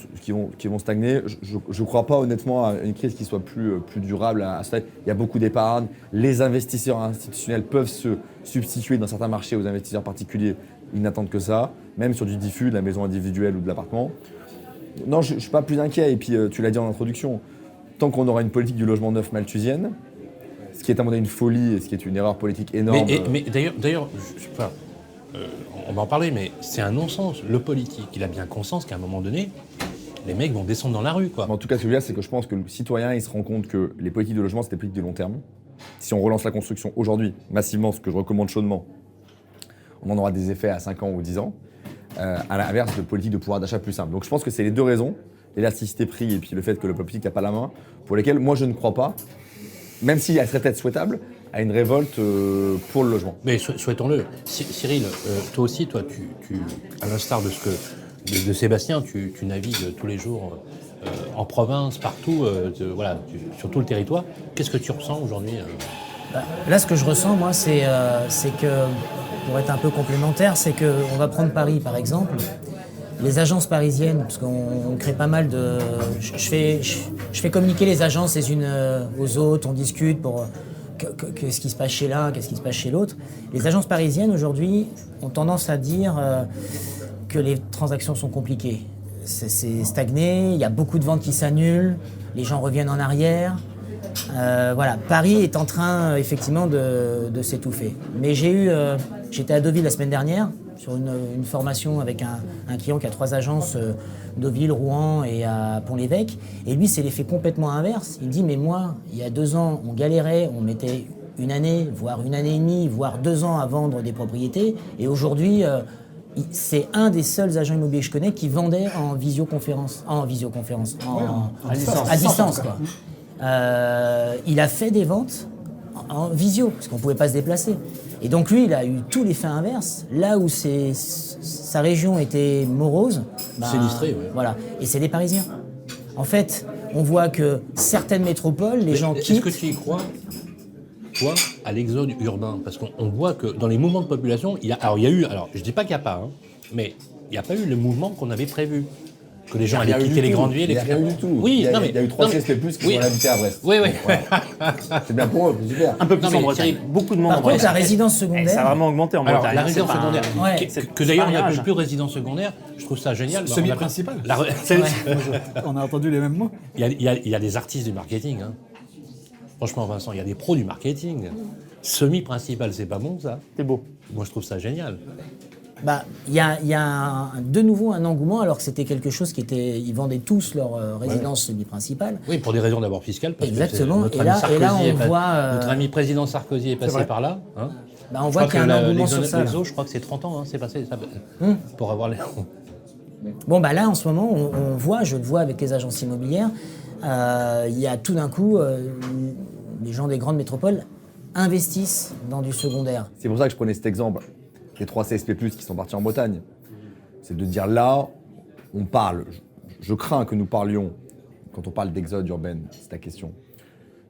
Speaker 5: stagner. Je ne crois pas honnêtement à une crise qui soit plus durable à ce stade. Il y a beaucoup d'épargne. Les investisseurs institutionnels peuvent se substituer dans certains marchés aux investisseurs particuliers. Ils n'attendent que ça, même sur du diffus, de la maison individuelle ou de l'appartement. Non, je ne suis pas plus inquiet. Et puis, tu l'as dit en introduction, tant qu'on aura une politique du logement neuf malthusienne, ce qui est à mon avis une folie et ce qui est une erreur politique énorme.
Speaker 2: Mais d'ailleurs, on va en parler, mais c'est un non-sens. Le politique, il a bien conscience qu'à un moment donné, les mecs vont descendre dans la rue, quoi.
Speaker 5: En tout cas, ce que je veux dire, c'est que je pense que le citoyen, il se rend compte que les politiques de logement, c'est des politiques de long terme. Si on relance la construction aujourd'hui, massivement, ce que je recommande chaudement, on en aura des effets à 5 ans ou 10 ans, à l'inverse de politiques de pouvoir d'achat plus simple. Donc je pense que c'est les deux raisons, l'élasticité prix et puis le fait que le politique n'a pas la main, pour lesquelles moi je ne crois pas, même si elle serait peut-être souhaitable, à une révolte pour le logement.
Speaker 2: Mais souhaitons-le. Cyril, toi aussi, tu, à l'instar de Sébastien, tu navigues tous les jours en province, partout, sur tout le territoire. Qu'est-ce que tu ressens aujourd'hui?
Speaker 6: Là, ce que je ressens, moi, c'est que, pour être un peu complémentaire, c'est qu'on va prendre Paris, par exemple. Les agences parisiennes, parce qu'on crée pas mal de... Je fais communiquer les agences les unes aux autres, on discute pour... Qu'est-ce qui se passe chez l'un, qu'est-ce qui se passe chez l'autre. Les agences parisiennes, aujourd'hui, ont tendance à dire que les transactions sont compliquées. C'est stagné, il y a beaucoup de ventes qui s'annulent, les gens reviennent en arrière. Voilà, Paris est en train, effectivement, de s'étouffer. Mais j'étais à Deauville la semaine dernière, sur une formation avec un client qui a 3 agences, Deauville, Rouen et à Pont-l'Évêque. Et lui, c'est l'effet complètement inverse. Il dit, mais moi, il y a 2 ans, on galérait, on mettait 1 année, voire 1 année et demie, voire 2 ans à vendre des propriétés. Et aujourd'hui, c'est un des seuls agents immobiliers que je connais qui vendait à distance, quoi. Il a fait des ventes en visio, parce qu'on ne pouvait pas se déplacer. Et donc lui, il a eu tout l'effet inverse. Là où sa région était morose,
Speaker 2: Sinistrée, ouais.
Speaker 6: voilà. Et c'est des Parisiens. En fait, on voit que certaines métropoles, les gens
Speaker 2: Est-ce
Speaker 6: quittent.
Speaker 2: que tu y crois, toi, à l'exode urbain? Parce qu'on voit que dans les mouvements de population, il y a eu, je dis pas qu'il n'y a pas, hein, mais il n'y a pas eu le mouvement qu'on avait prévu. Que les gens allaient quitter les grandes villes.
Speaker 5: Il n'y a rien eu du tout.
Speaker 2: Oui,
Speaker 5: il y a,
Speaker 2: non, mais,
Speaker 5: il y a eu 3 CSP+, qui sont habités à Brest.
Speaker 2: Oui, oui.
Speaker 5: Voilà. C'est bien pour eux, c'est super.
Speaker 3: Un peu plus
Speaker 2: Non, mais
Speaker 3: en Bretagne.
Speaker 2: Thierry,
Speaker 3: Beaucoup de monde
Speaker 6: Par
Speaker 3: en
Speaker 6: contre,
Speaker 3: Bretagne.
Speaker 6: la résidence
Speaker 3: Ça a
Speaker 6: secondaire,
Speaker 3: vraiment augmenté en
Speaker 2: Alors,
Speaker 3: Bretagne.
Speaker 2: la résidence
Speaker 3: C'est pas un-
Speaker 2: secondaire,
Speaker 6: Ouais.
Speaker 2: que d'ailleurs on
Speaker 3: pas un
Speaker 2: n'appelle
Speaker 3: mirage.
Speaker 2: plus résidence secondaire, je trouve ça génial.
Speaker 4: Semi-principal. On a entendu les mêmes mots.
Speaker 2: Il y a des artistes du marketing. Hein. Franchement, Vincent, il y a des pros du marketing. Semi-principal, c'est pas bon, ça?
Speaker 3: C'est beau.
Speaker 2: Moi, je trouve ça génial.
Speaker 6: il y a de nouveau un engouement, alors que c'était quelque chose qui était. Ils vendaient tous leur résidence semi-principale.
Speaker 2: Oui, pour des raisons d'abord fiscales. Parce
Speaker 6: Exactement.
Speaker 2: Que notre
Speaker 6: Et
Speaker 2: ami
Speaker 6: là,
Speaker 2: Sarkozy
Speaker 6: on voit,
Speaker 2: notre ami président Sarkozy est passé par là. Hein.
Speaker 6: On voit qu'il y a un engouement sur ça. Là.
Speaker 2: L'exo, je crois que c'est 30 ans, hein, c'est passé ça, pour avoir les...
Speaker 6: Bon, là, en ce moment, on voit, je le vois avec les agences immobilières, il y a tout d'un coup, les gens des grandes métropoles investissent dans du secondaire.
Speaker 5: C'est pour ça que je prenais cet exemple des 3 CSP+, qui sont partis en Bretagne. C'est de dire là, on parle, je crains que nous parlions, quand on parle d'exode urbaine, c'est ta question,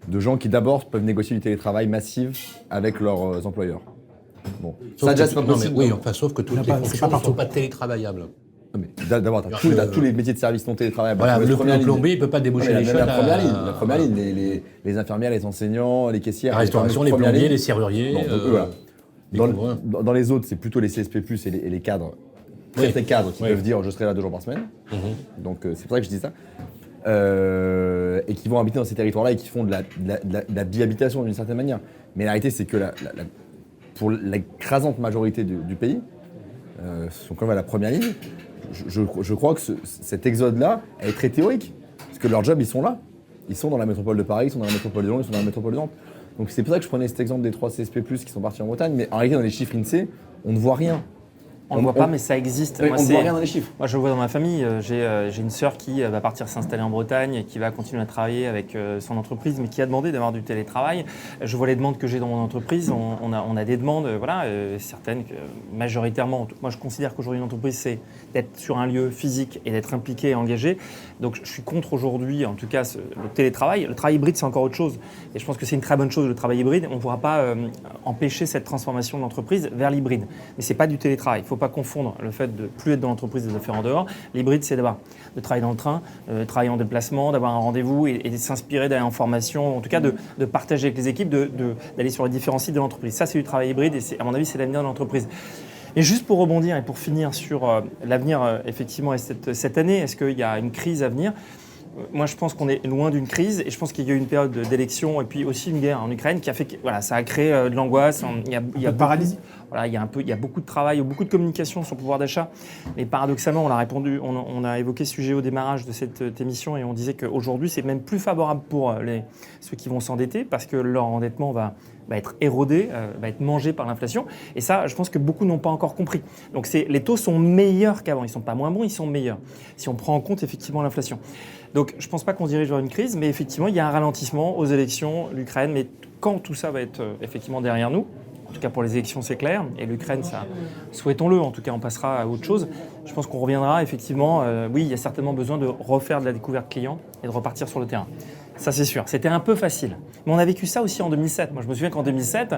Speaker 5: de gens qui d'abord peuvent négocier du télétravail massif avec leurs employeurs. Bon, ça déjà c'est pas possible.
Speaker 2: Oui, enfin, sauf que toutes les
Speaker 4: c'est
Speaker 2: fonctions
Speaker 4: pas
Speaker 2: ne sont pas télétravaillables.
Speaker 5: Non, mais d'abord, t'as tous les métiers de service non télétravail.
Speaker 2: Voilà, le plombier, il ne peut pas débaucher les
Speaker 5: la
Speaker 2: chiottes.
Speaker 5: première ligne, la première ligne, les infirmières, les enseignants, les caissières.
Speaker 2: La restauration, les
Speaker 5: première
Speaker 2: plombiers,
Speaker 5: ligne.
Speaker 2: les serruriers.
Speaker 5: Bon, donc, voilà.
Speaker 2: les couvreurs.
Speaker 5: Dans les autres, c'est plutôt les CSP+, et les cadres,
Speaker 2: Oui.
Speaker 5: très cadres, qui
Speaker 2: Oui.
Speaker 5: peuvent dire je serai là 2 jours par semaine. Donc c'est pour ça que je dis ça. Et qui vont habiter dans ces territoires-là et qui font de la bihabitation d'une certaine manière. Mais la réalité, c'est que pour l'écrasante majorité du pays, sont quand même à la première ligne. Je crois que cet exode-là est très théorique. Parce que leur job, ils sont là. Ils sont dans la métropole de Paris, ils sont dans la métropole de Lyon, ils sont dans la métropole de Nantes. Donc c'est pour ça que je prenais cet exemple des 3 CSP+, qui sont partis en Bretagne. Mais en réalité, dans les chiffres INSEE, on ne voit rien.
Speaker 3: On ne voit pas, mais ça existe.
Speaker 5: Oui,
Speaker 3: Moi,
Speaker 5: on ne voit rien dans les chiffres.
Speaker 3: Moi, je le vois dans ma famille. J'ai une sœur qui va partir s'installer en Bretagne et qui va continuer à travailler avec son entreprise, mais qui a demandé d'avoir du télétravail. Je vois les demandes que j'ai dans mon entreprise. On a des demandes, certaines, majoritairement. Moi, je considère qu'aujourd'hui, une entreprise, c'est d'être sur un lieu physique et d'être impliqué et engagé. Donc, je suis contre aujourd'hui, en tout cas, le télétravail. Le travail hybride, c'est encore autre chose. Et je pense que c'est une très bonne chose, le travail hybride. On ne pourra pas empêcher cette transformation de l'entreprise vers l'hybride. Mais ce n'est pas du télétravail. Il ne faut pas confondre le fait de plus être dans l'entreprise et de faire en dehors. L'hybride, c'est de travailler dans le train, travailler en déplacement, d'avoir un rendez-vous et de s'inspirer, d'aller en formation, en tout cas de partager avec les équipes, d'aller sur les différents sites de l'entreprise. Ça, c'est du travail hybride et à mon avis, c'est l'avenir de l'entreprise. Et juste pour rebondir et pour finir sur l'avenir, effectivement, et cette année, est-ce qu'il y a une crise à venir ? Moi, je pense qu'on est loin d'une crise et je pense qu'il y a eu une période d'élection et puis aussi une guerre en Ukraine qui a fait que ça a créé de l'angoisse. Il y a
Speaker 4: paralysie.
Speaker 6: Voilà, il y a beaucoup de travail, beaucoup de communication sur le pouvoir d'achat. Mais paradoxalement, on a évoqué ce sujet au démarrage de cette émission et on disait qu'aujourd'hui, c'est même plus favorable pour ceux qui vont s'endetter parce que leur endettement va être érodé, va être mangé par l'inflation. Et ça, je pense que beaucoup n'ont pas encore compris. Donc les taux sont meilleurs qu'avant. Ils ne sont pas moins bons, ils sont meilleurs. Si on prend en compte effectivement l'inflation. Donc je ne pense pas qu'on se dirige vers une crise, mais effectivement, il y a un ralentissement aux élections, l'Ukraine. Mais quand tout ça va être effectivement derrière nous, en tout cas pour les élections, c'est clair. Et l'Ukraine, ça, souhaitons-le, en tout cas, on passera à autre chose. Je pense qu'on reviendra effectivement. Oui, il y a certainement besoin de refaire de la découverte client et de repartir sur le terrain. Ça, c'est sûr. C'était un peu facile. Mais on a vécu ça aussi en 2007. Moi, je me souviens qu'en 2007,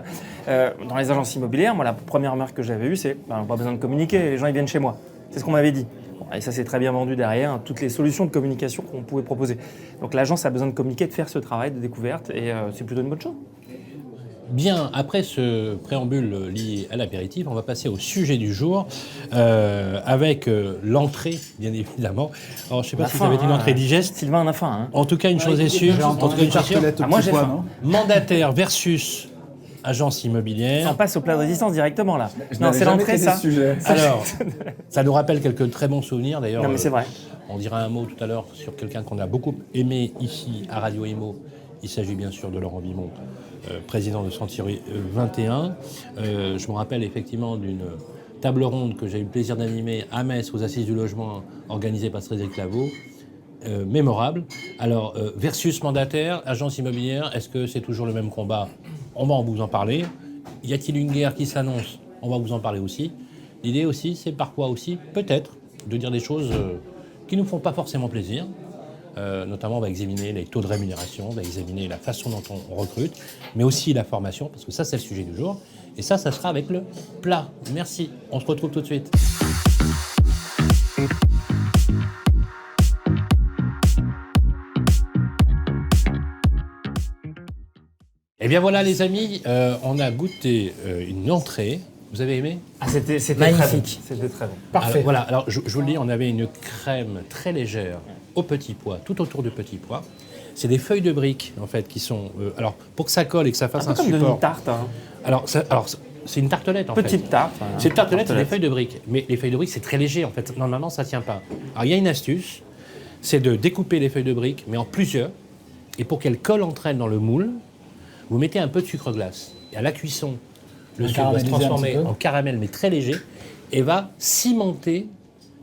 Speaker 6: dans les agences immobilières, moi, la première remarque que j'avais eue, c'est on n'a pas besoin de communiquer, les gens ils viennent chez moi. C'est ce qu'on m'avait dit. Bon, et ça, c'est très bien vendu derrière, toutes les solutions de communication qu'on pouvait proposer. Donc l'agence a besoin de communiquer, de faire ce travail de découverte, et c'est plutôt une bonne chose.
Speaker 2: Bien, après ce préambule lié à l'apéritif, on va passer au sujet du jour avec l'entrée, bien évidemment. Alors, je ne sais pas si ça va être une entrée digeste.
Speaker 3: Sylvain en a faim. Hein.
Speaker 2: En tout cas, une chose est sûre.
Speaker 4: J'ai
Speaker 2: En tout
Speaker 4: entendu
Speaker 2: cas, une chose sûre.
Speaker 4: tartelette au
Speaker 3: moi,
Speaker 4: petit
Speaker 3: j'ai
Speaker 4: pois,
Speaker 3: faim.
Speaker 4: non ?
Speaker 2: Mandataire versus agence immobilière.
Speaker 3: On passe au plat de résistance directement là.
Speaker 5: Je
Speaker 3: Non,
Speaker 5: n'avais
Speaker 3: c'est
Speaker 5: jamais
Speaker 3: l'entrée
Speaker 5: traité
Speaker 3: ça.
Speaker 5: ce sujet.
Speaker 2: Alors, ça nous rappelle quelques très bons souvenirs. D'ailleurs,
Speaker 3: Non mais c'est vrai.
Speaker 2: on dira un mot tout à l'heure sur quelqu'un qu'on a beaucoup aimé ici à Radio Imo. Il s'agit bien sûr de Laurent Vimont, président de Sentieri 21. Je me rappelle effectivement d'une table ronde que j'ai eu le plaisir d'animer à Metz aux Assises du Logement organisée par Cédric Lavaux. Mémorable. Alors, versus mandataire, agence immobilière, est-ce que c'est toujours le même combat ? On va vous en parler. Y a-t-il une guerre qui s'annonce? On va vous en parler aussi. L'idée aussi, c'est parfois aussi, peut-être, de dire des choses qui ne nous font pas forcément plaisir. Notamment, on va examiner les taux de rémunération, on va examiner la façon dont on recrute, mais aussi la formation, parce que ça, c'est le sujet du jour. Et ça sera avec le plat. Merci. On se retrouve tout de suite. Eh bien voilà les amis, on a goûté une entrée. Vous avez aimé?
Speaker 3: Ah, c'était
Speaker 6: Magnifique.
Speaker 3: très bon. C'était très bon.
Speaker 4: Parfait.
Speaker 2: Voilà, alors je vous le dis, on avait une crème très légère au petit pois, tout autour du petit pois. C'est des feuilles de briques en fait qui sont... alors pour que ça colle et que ça fasse
Speaker 3: Un peu
Speaker 2: un
Speaker 3: comme
Speaker 2: support...
Speaker 3: une tarte. Hein.
Speaker 2: Alors c'est une tartelette en fait.
Speaker 3: Petite tarte. Hein.
Speaker 2: C'est une tartelette, c'est des
Speaker 3: Tartelette.
Speaker 2: feuilles de briques. Mais les feuilles de briques, c'est très léger en fait. Normalement, ça ne tient pas. Alors il y a une astuce, c'est de découper les feuilles de briques, mais en plusieurs. Et pour qu'elles collent entre elles dans le moule, vous mettez un peu de sucre glace. Et à la cuisson, le sucre va se
Speaker 4: caraméliser un
Speaker 2: transformer
Speaker 4: petit peu.
Speaker 2: en caramel, mais très léger, et va cimenter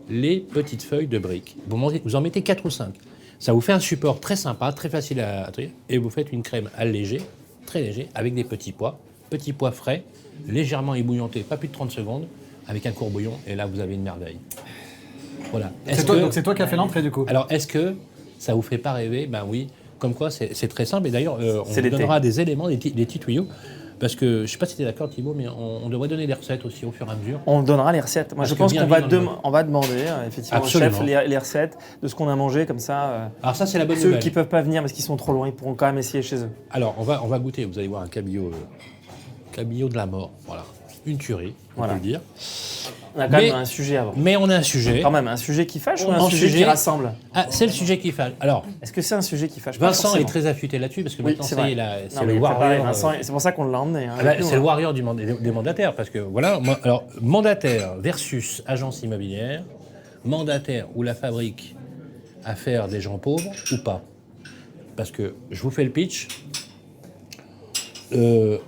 Speaker 2: les petites feuilles de briques. Vous en mettez 4 ou 5. Ça vous fait un support très sympa, très facile à trier, et vous faites une crème allégée, très léger, avec des petits pois frais, légèrement ébouillantés, pas plus de 30 secondes, avec un courbouillon, et là vous avez une merveille. Voilà.
Speaker 4: Donc c'est toi qui as fait l'entrée du coup.
Speaker 2: Alors, est-ce que ça vous fait pas rêver? Ben oui, comme quoi c'est très simple. Et d'ailleurs, on
Speaker 3: C'est
Speaker 2: vous
Speaker 3: l'été.
Speaker 2: donnera des éléments, des petits tuyaux. Parce que, je ne sais pas si tu es d'accord Thibaut, mais on devrait donner des recettes aussi au fur et à mesure.
Speaker 3: On donnera les recettes. Moi,
Speaker 2: Parce
Speaker 3: je
Speaker 2: que
Speaker 3: pense
Speaker 2: bien
Speaker 3: qu'on va,
Speaker 2: vivre dans le mode.
Speaker 3: on va demander effectivement au
Speaker 2: Absolument.
Speaker 3: chef les recettes de ce qu'on a mangé, comme ça.
Speaker 2: Alors ça, c'est la bonne
Speaker 3: Ceux
Speaker 2: nouvelle.
Speaker 3: qui ne peuvent pas venir parce qu'ils sont trop loin, ils pourront quand même essayer chez eux.
Speaker 2: Alors, on va goûter. Vous allez voir un cabillaud de la mort. Voilà. Une tuerie, on
Speaker 3: Voilà.
Speaker 2: peut le dire.
Speaker 3: On a quand
Speaker 2: Mais-
Speaker 3: même un sujet avant.
Speaker 2: Mais on a un sujet.
Speaker 3: Quand même, un sujet qui fâche ou
Speaker 2: Un
Speaker 3: un sujet
Speaker 2: sujet-
Speaker 3: qui rassemble?
Speaker 2: Ah, c'est le sujet qui fâche. Alors,
Speaker 3: Est-ce que c'est un sujet qui fâche? Pas
Speaker 2: Vincent est
Speaker 3: forcément.
Speaker 2: très affûté là-dessus, parce que
Speaker 3: Oui,
Speaker 2: maintenant,
Speaker 3: c'est
Speaker 2: ça y est,
Speaker 3: vrai.
Speaker 2: là,
Speaker 3: Non,
Speaker 2: c'est
Speaker 3: mais
Speaker 2: le
Speaker 3: préparé,
Speaker 2: warrior.
Speaker 3: Vincent, c'est pour ça qu'on l'a emmené. Hein,
Speaker 2: Ah bah,
Speaker 3: avec nous,
Speaker 2: c'est le
Speaker 3: hein.
Speaker 2: warrior des mandataires, parce que voilà, alors mandataire versus agence immobilière, mandataire où la fabrique à faire des gens pauvres ou pas. Parce que je vous fais le pitch.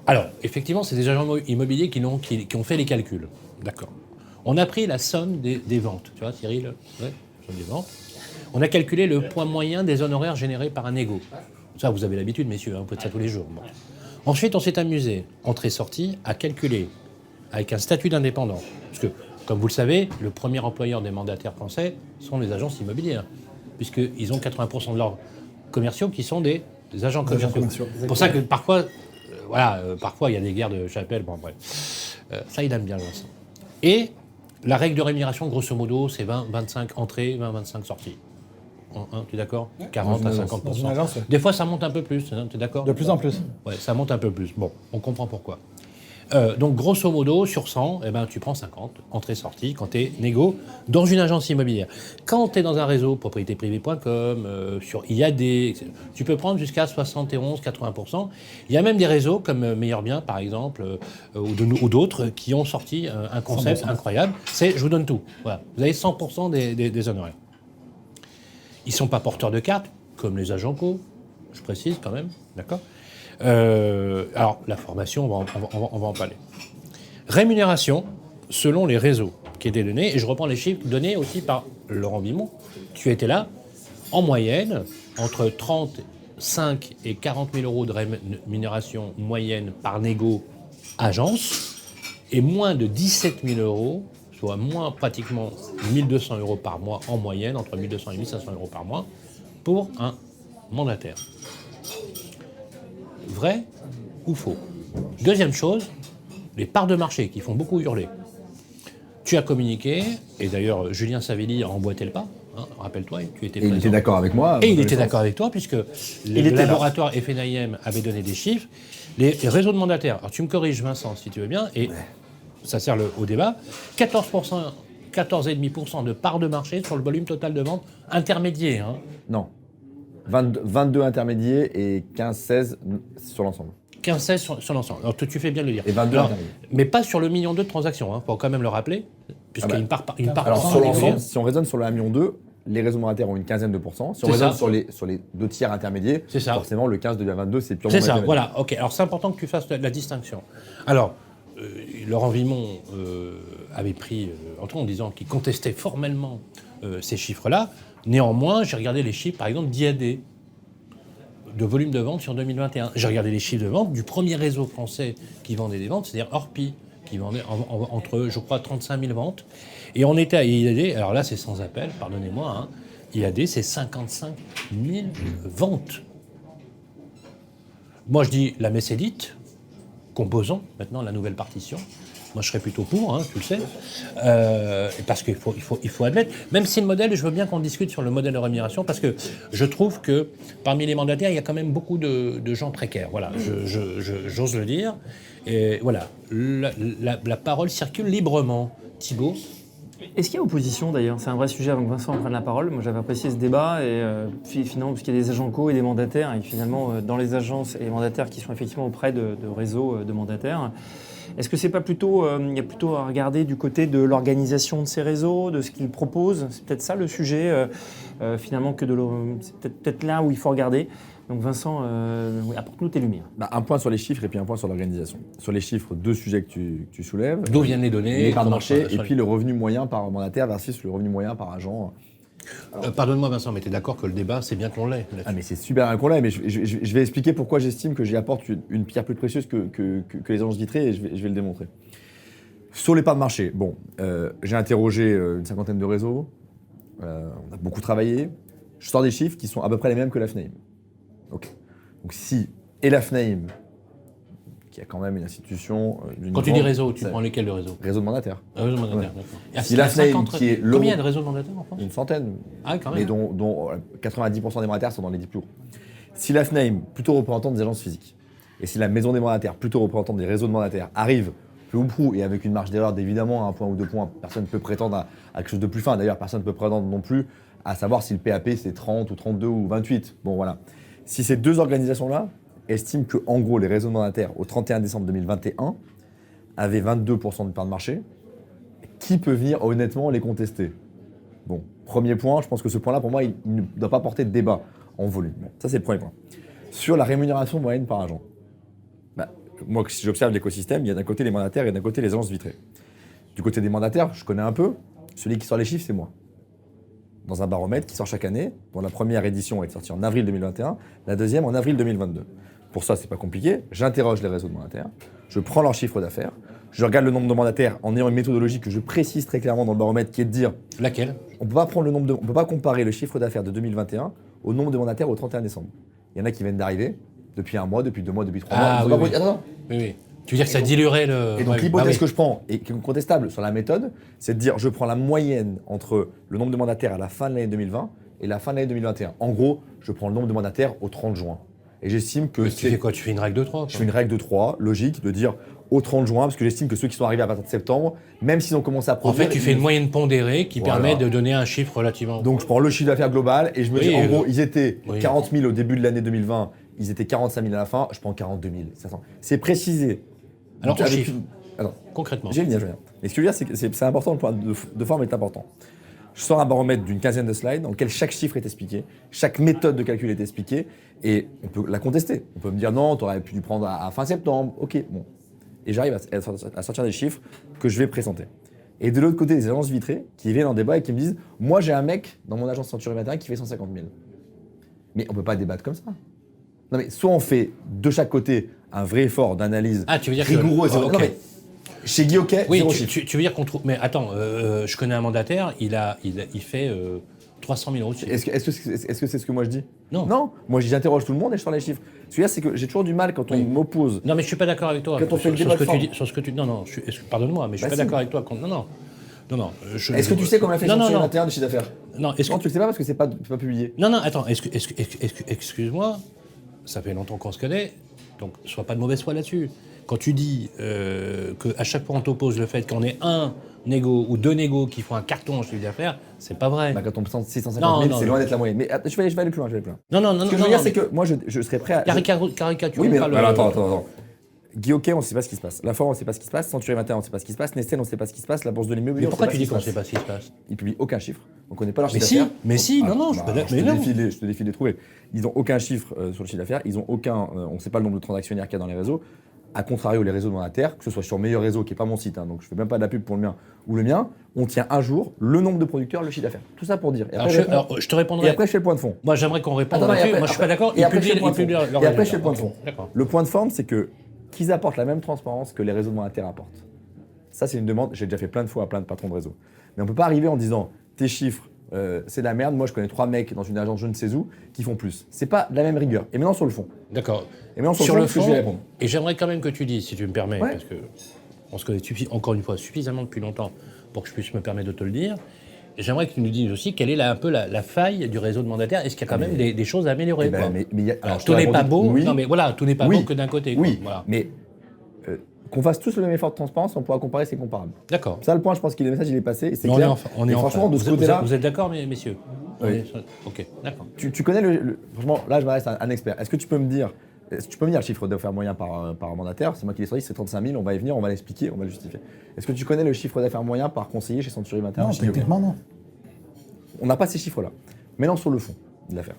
Speaker 2: Alors, effectivement, c'est des agents immobiliers qui ont fait les calculs. D'accord. On a pris la somme des ventes. Tu vois, Cyril? Ouais, somme des ventes. On a calculé le poids moyen des honoraires générés par un négo. Ça, vous avez l'habitude, messieurs, hein, vous faites ça tous les jours. Bon. Ensuite, on s'est amusé, entrée-sortie, à calculer avec un statut d'indépendant. Parce que, comme vous le savez, le premier employeur des mandataires français sont les agences immobilières, puisqu'ils ont 80% de leurs commerciaux qui sont des agents commerciaux. C'est pour ça que parfois, parfois il y a des guerres de chapelle. Bon, bref. Ça, il aime bien, Vincent. Et la règle de rémunération, grosso modo, c'est 20-25 entrées, 20-25 sorties. Tu es d'accord? 40 à 50%.
Speaker 4: Dans une agence, ouais.
Speaker 2: Des fois, ça monte un peu plus, tu es d'accord?
Speaker 4: De plus en plus.
Speaker 2: Ouais, ça monte un peu plus. Bon, on comprend pourquoi. Donc, grosso modo, sur 100, eh ben, tu prends 50, entrée-sortie, quand tu es négo dans une agence immobilière. Quand tu es dans un réseau, propriétéprivée.com, sur IAD, etc., tu peux prendre jusqu'à 71-80%. Il y a même des réseaux comme Meilleur Bien, par exemple, ou d'autres, qui ont sorti un concept
Speaker 4: 100%.
Speaker 2: incroyable. C'est, je vous donne tout. Voilà. Vous avez 100% des honoraires. Ils ne sont pas porteurs de carte, comme les agents co, je précise quand même, d'accord? Alors, la formation, on va en parler. Rémunération, selon les réseaux qui étaient donnés, et je reprends les chiffres donnés aussi par Laurent Vimont. Tu étais là, en moyenne, entre 35 et 40 000 euros de rémunération moyenne par négo agence, et moins de 17 000 euros, soit moins pratiquement 1 200 euros par mois en moyenne, entre 1 200 et 1 500 euros par mois, pour un mandataire. Vrai ou faux? Deuxième chose, les parts de marché qui font beaucoup hurler. Tu as communiqué, et d'ailleurs Julien Savelli a emboîté le pas, hein, rappelle-toi, tu étais
Speaker 5: Et il
Speaker 2: présent.
Speaker 5: était d'accord avec moi.
Speaker 2: Et il était d'accord avec toi, puisque le
Speaker 3: était là.
Speaker 2: laboratoire FNIM avait donné des chiffres. Les réseaux de mandataires, alors tu me corriges Vincent si tu veux bien, et ça sert au débat, 14,5% de parts de marché sur le volume total de vente intermédiaire. Hein.
Speaker 5: Non. 22 intermédiaires et 15-16 sur l'ensemble.
Speaker 2: 15-16 sur l'ensemble. Alors tu fais bien de le dire.
Speaker 5: Et 22
Speaker 2: Alors,
Speaker 5: intermédiaires.
Speaker 2: mais pas sur le million de transactions, il faut quand même le rappeler, puisqu'il y a une part
Speaker 5: Alors
Speaker 2: par
Speaker 5: sur
Speaker 2: an,
Speaker 5: l'ensemble, si on raisonne sur le 1,2 million, les réseaux mandataires ont une quinzaine de pourcents. Si on
Speaker 2: C'est
Speaker 5: raisonne
Speaker 2: ça.
Speaker 5: sur les 2 tiers intermédiaires,
Speaker 2: C'est ça.
Speaker 5: forcément le 15 devient 22, c'est purement
Speaker 2: C'est ça,
Speaker 5: mathématique.
Speaker 2: voilà. Ok. Alors c'est important que tu fasses la distinction. Alors, Laurent Vimont avait pris en disant qu'il contestait formellement ces chiffres-là. Néanmoins, j'ai regardé les chiffres, par exemple, d'IAD. de volume de vente sur 2021. J'ai regardé les chiffres de vente du premier réseau français qui vendait des ventes, c'est-à-dire Orpi, qui vendait entre, je crois, 35 000 ventes. Et on était à IAD, alors là c'est sans appel, pardonnez-moi, hein, IAD c'est 55 000 ventes. Moi je dis la messe est dite, composons maintenant la nouvelle partition. Moi, je serais plutôt pour, hein, tu le sais, parce qu'il faut admettre, même si le modèle, je veux bien qu'on discute sur le modèle de rémunération, parce que je trouve que parmi les mandataires, il y a quand même beaucoup de gens précaires. Voilà, j'ose le dire. Et voilà, la parole circule librement. Thibault.
Speaker 3: Est-ce qu'il y a opposition d'ailleurs? C'est un vrai sujet avant que Vincent prenne la parole. Moi j'avais apprécié ce débat et finalement parce qu'il y a des agents co et des mandataires et finalement dans les agences et les mandataires qui sont effectivement auprès de réseaux de mandataires. Est-ce que c'est pas plutôt, il y a plutôt à regarder du côté de l'organisation de ces réseaux, de ce qu'ils proposent? C'est peut-être ça le sujet finalement c'est peut-être là où il faut regarder. Donc Vincent, apporte-nous tes lumières.
Speaker 5: Un point sur les chiffres et puis un point sur l'organisation. Sur les chiffres, 2 sujets que tu soulèves.
Speaker 2: D'où viennent les données?
Speaker 5: Les parts de marché et puis le revenu moyen par mandataire versus le revenu moyen par agent.
Speaker 2: Pardonne-moi Vincent, mais tu es d'accord que le débat, c'est bien qu'on l'ait là-dessus.
Speaker 5: Mais c'est super bien qu'on l'ait, mais je vais expliquer pourquoi j'estime que j'y apporte une pierre plus précieuse que les agences vitrées et je vais le démontrer. Sur les parts de marché, j'ai interrogé une 50aine de réseaux, on a beaucoup travaillé, je sors des chiffres qui sont à peu près les mêmes que la FNAIM. Okay. Donc si, et la FNAIM, qui a quand même une institution...
Speaker 2: Quand tu dis réseau, tu prends lesquels de réseau?
Speaker 5: Réseau de mandataires.
Speaker 2: Réseau de mandataires,
Speaker 5: Ouais.
Speaker 2: d'accord.
Speaker 5: Si la FNAIM, qui est
Speaker 2: Combien il y a de réseaux de mandataires en France?
Speaker 5: Une centaine,
Speaker 2: Ah, quand même.
Speaker 5: mais dont 90% des mandataires sont dans les 10 plus hauts. Si la FNAIM, plutôt représentante des agences physiques, et si la maison des mandataires, plutôt représentante des réseaux de mandataires, arrive peu ou prou, et avec une marge d'erreur d'évidemment à 1 point ou 2 points, personne ne peut prétendre à quelque chose de plus fin. D'ailleurs, personne ne peut prétendre non plus à savoir si le PAP c'est 30 ou 32 ou 28. Bon voilà. Si ces 2 organisations-là estiment que, en gros, les réseaux de mandataires au 31 décembre 2021 avaient 22% de part de marché, qui peut venir honnêtement les contester? Bon, premier point, je pense que ce point-là, pour moi, il ne doit pas porter de débat en volume. Bon, ça, c'est le premier point. Sur la rémunération moyenne par agent, moi, si j'observe l'écosystème, il y a d'un côté les mandataires et d'un côté les agences vitrées. Du côté des mandataires, je connais un peu, celui qui sort les chiffres, c'est moi. Dans un baromètre qui sort chaque année, dont la première édition est sortie en avril 2021, la deuxième en avril 2022. Pour ça, c'est pas compliqué, j'interroge les réseaux de mandataires, je prends leur chiffre d'affaires, je regarde le nombre de mandataires en ayant une méthodologie que je précise très clairement dans le baromètre qui est de dire...
Speaker 2: Laquelle?
Speaker 5: On ne peut pas comparer le chiffre d'affaires de 2021 au nombre de mandataires au 31 décembre. Il y en a qui viennent d'arriver depuis 1 mois, depuis 2 mois, depuis 3 mois.
Speaker 2: Ah, oui.
Speaker 5: Attends.
Speaker 2: Oui. Tu veux dire que ça diluerait le...
Speaker 5: Et donc l'hypothèse que je prends, et qui est contestable sur la méthode, c'est de dire je prends la moyenne entre le nombre de mandataires à la fin de l'année 2020 et la fin de l'année 2021. En gros, je prends le nombre de mandataires au 30 juin. Et j'estime que...
Speaker 2: Mais tu fais quoi? Tu fais une règle de 3?
Speaker 5: Je fais une règle de 3, logique, de dire au 30 juin, parce que j'estime que ceux qui sont arrivés à partir de septembre, même s'ils ont commencé à
Speaker 2: En
Speaker 5: produire...
Speaker 2: fait, tu fais une moyenne pondérée qui permet de donner un chiffre relativement...
Speaker 5: Donc je prends le chiffre d'affaires global et je me dis, en gros, ils étaient 40 000 au début de l'année 2020, ils étaient 45 000 à la fin, je prends 42 500. C'est précisé.
Speaker 2: Alors ton
Speaker 5: avec
Speaker 2: chiffre,
Speaker 5: Attends,
Speaker 2: concrètement.
Speaker 5: je viens. Mais ce que je veux dire, c'est que c'est important, le point de forme est important. Je sors un baromètre d'une quinzaine de slides dans lequel chaque chiffre est expliqué, chaque méthode de calcul est expliquée, et on peut la contester. On peut me dire non, tu aurais pu prendre à fin septembre, ok, bon. Et j'arrive à sortir des chiffres que je vais présenter. Et de l'autre côté, des agences vitrées qui viennent en débat et qui me disent moi j'ai un mec dans mon agence Century 21 qui fait 150 000. Mais on peut pas débattre comme ça. Non mais soit on fait de chaque côté un vrai effort d'analyse rigoureux. Non mais chez Guy Hockey,
Speaker 2: oui,
Speaker 5: zéro
Speaker 2: tu
Speaker 5: chiffre.
Speaker 2: veux dire qu'on trouve... Mais attends, je connais un mandataire, il fait 300 000 euros de chiffre.
Speaker 5: Est-ce que c'est ce que moi je dis?
Speaker 2: Non.
Speaker 5: Non, moi j'interroge tout le monde et je sors les chiffres. Ce que je veux dire, c'est que j'ai toujours du mal quand on m'oppose.
Speaker 2: Non, mais je suis pas d'accord avec toi.
Speaker 5: Quand on fait le
Speaker 2: sur
Speaker 5: débat
Speaker 2: ce que
Speaker 5: de
Speaker 2: tu dis, sur ce que tu... Non, pardonne-moi, mais je suis pas d'accord avec toi. Non.
Speaker 5: Est-ce que tu sais combien fait Century 21 de chiffre d'affaires?
Speaker 2: Non,
Speaker 5: Non, tu le sais pas parce que c'est pas publié.
Speaker 2: Non, attends, excuse-moi, ça fait longtemps qu'on se connaît, donc sois pas de mauvaise foi là-dessus. Quand tu dis qu'à chaque fois on t'oppose le fait qu'on ait un négo ou 2 négos qui font un carton en chiffre d'affaires, c'est pas vrai.
Speaker 5: Quand on prend 650 000, c'est loin d'être la moyenne. Mais je vais aller plus loin,
Speaker 2: Non.
Speaker 5: Ce que je veux dire, c'est que moi je serais prêt à...
Speaker 2: Caricature.
Speaker 5: Oui, mais attends. Guy Hockey, on ne sait pas ce qui se passe. La Forêt, on ne sait pas ce qui se passe. Century 21, on ne sait pas ce qui se passe. Nestlé, on ne sait pas ce qui se passe. La Bourse de l'immobilier,
Speaker 2: Mais pourquoi tu dis qu'on ne sait pas ce qui se passe?
Speaker 5: Ils publient aucun chiffre, donc on n'est pas leur
Speaker 2: Mais
Speaker 5: chiffre
Speaker 2: si,
Speaker 5: d'affaires.
Speaker 2: mais si, non, je suis pas d'accord. Mais non.
Speaker 5: Je te défie de les trouver. Ils n'ont aucun chiffre sur le chiffre d'affaires. Ils ont aucun, on ne sait pas le nombre de transactionnaires qu'il y a dans les réseaux. À contrario, les réseaux mandataires, que ce soit sur Meilleur Réseau, qui n'est pas mon site, donc je ne fais même pas de la pub pour le mien, ou le mien, on tient un jour le nombre de producteurs, le chiffre d'affaires. Tout ça pour dire. Et après,
Speaker 2: Je te répondrai.
Speaker 5: et après, je fais le point de fond.
Speaker 2: Moi, j'aimerais qu'on réponde
Speaker 5: Attends,
Speaker 2: là-dessus.
Speaker 5: après-
Speaker 2: Moi, je suis pas d'accord.
Speaker 5: Et après, je fais le point de
Speaker 2: publient
Speaker 5: fond.
Speaker 2: leur
Speaker 5: Et après, je fais
Speaker 2: résultat.
Speaker 5: le point de fond.
Speaker 2: D'accord.
Speaker 5: Le point de forme, c'est que qu'ils apportent la même transparence que les réseaux mandataires apportent. Ça, c'est une demande, j'ai déjà fait plein de fois à plein de patrons de réseau. Mais on ne peut pas arriver en disant tes chiffres, c'est de la merde. Moi, je connais 3 mecs dans une agence je ne sais où qui font plus. C'est pas de la même rigueur. Et maintenant, sur le fond.
Speaker 2: D'accord.
Speaker 5: Et maintenant,
Speaker 2: Sur le
Speaker 5: qu'est-ce que
Speaker 2: fond,
Speaker 5: je vais répondre.
Speaker 2: et j'aimerais quand même que tu dises, si tu me permets,
Speaker 5: Ouais.
Speaker 2: parce que on se connaît encore une fois suffisamment depuis longtemps pour que je puisse me permettre de te le dire. Et j'aimerais que tu nous dises aussi quelle est un peu la faille du réseau de mandataires. Est-ce qu'il y a quand même des choses à améliorer
Speaker 5: Eh ben,
Speaker 2: quoi
Speaker 5: mais il y a- alors, je te
Speaker 2: tout n'est pas
Speaker 5: réponds-
Speaker 2: beau.
Speaker 5: oui.
Speaker 2: Non, mais voilà, tout n'est pas
Speaker 5: Oui.
Speaker 2: beau que d'un côté. quoi.
Speaker 5: Oui,
Speaker 2: Voilà.
Speaker 5: mais qu'on fasse tous le même effort de transparence, on pourra comparer, c'est comparable.
Speaker 2: D'accord.
Speaker 5: Ça, le point, je pense que le message, il est passé. Et c'est
Speaker 2: Mais
Speaker 5: clair.
Speaker 2: on est
Speaker 5: Et
Speaker 2: en
Speaker 5: franchement,
Speaker 2: phase.
Speaker 5: de ce
Speaker 2: Vous
Speaker 5: côté-là,
Speaker 2: êtes d'accord, messieurs On
Speaker 5: Oui.
Speaker 2: est sur- Ok, d'accord.
Speaker 5: tu connais franchement, là, je m'adresse à un expert. Est-ce que tu peux me dire le chiffre d'affaires moyen par mandataire? C'est moi qui l'ai sorti, c'est 35 000. On va y venir, on va l'expliquer, on va le justifier. Est-ce que tu connais le chiffre d'affaires moyen par conseiller chez Century 21?
Speaker 4: Non, techniquement, non.
Speaker 5: On n'a pas ces chiffres-là. Maintenant, sur le fond de l'affaire.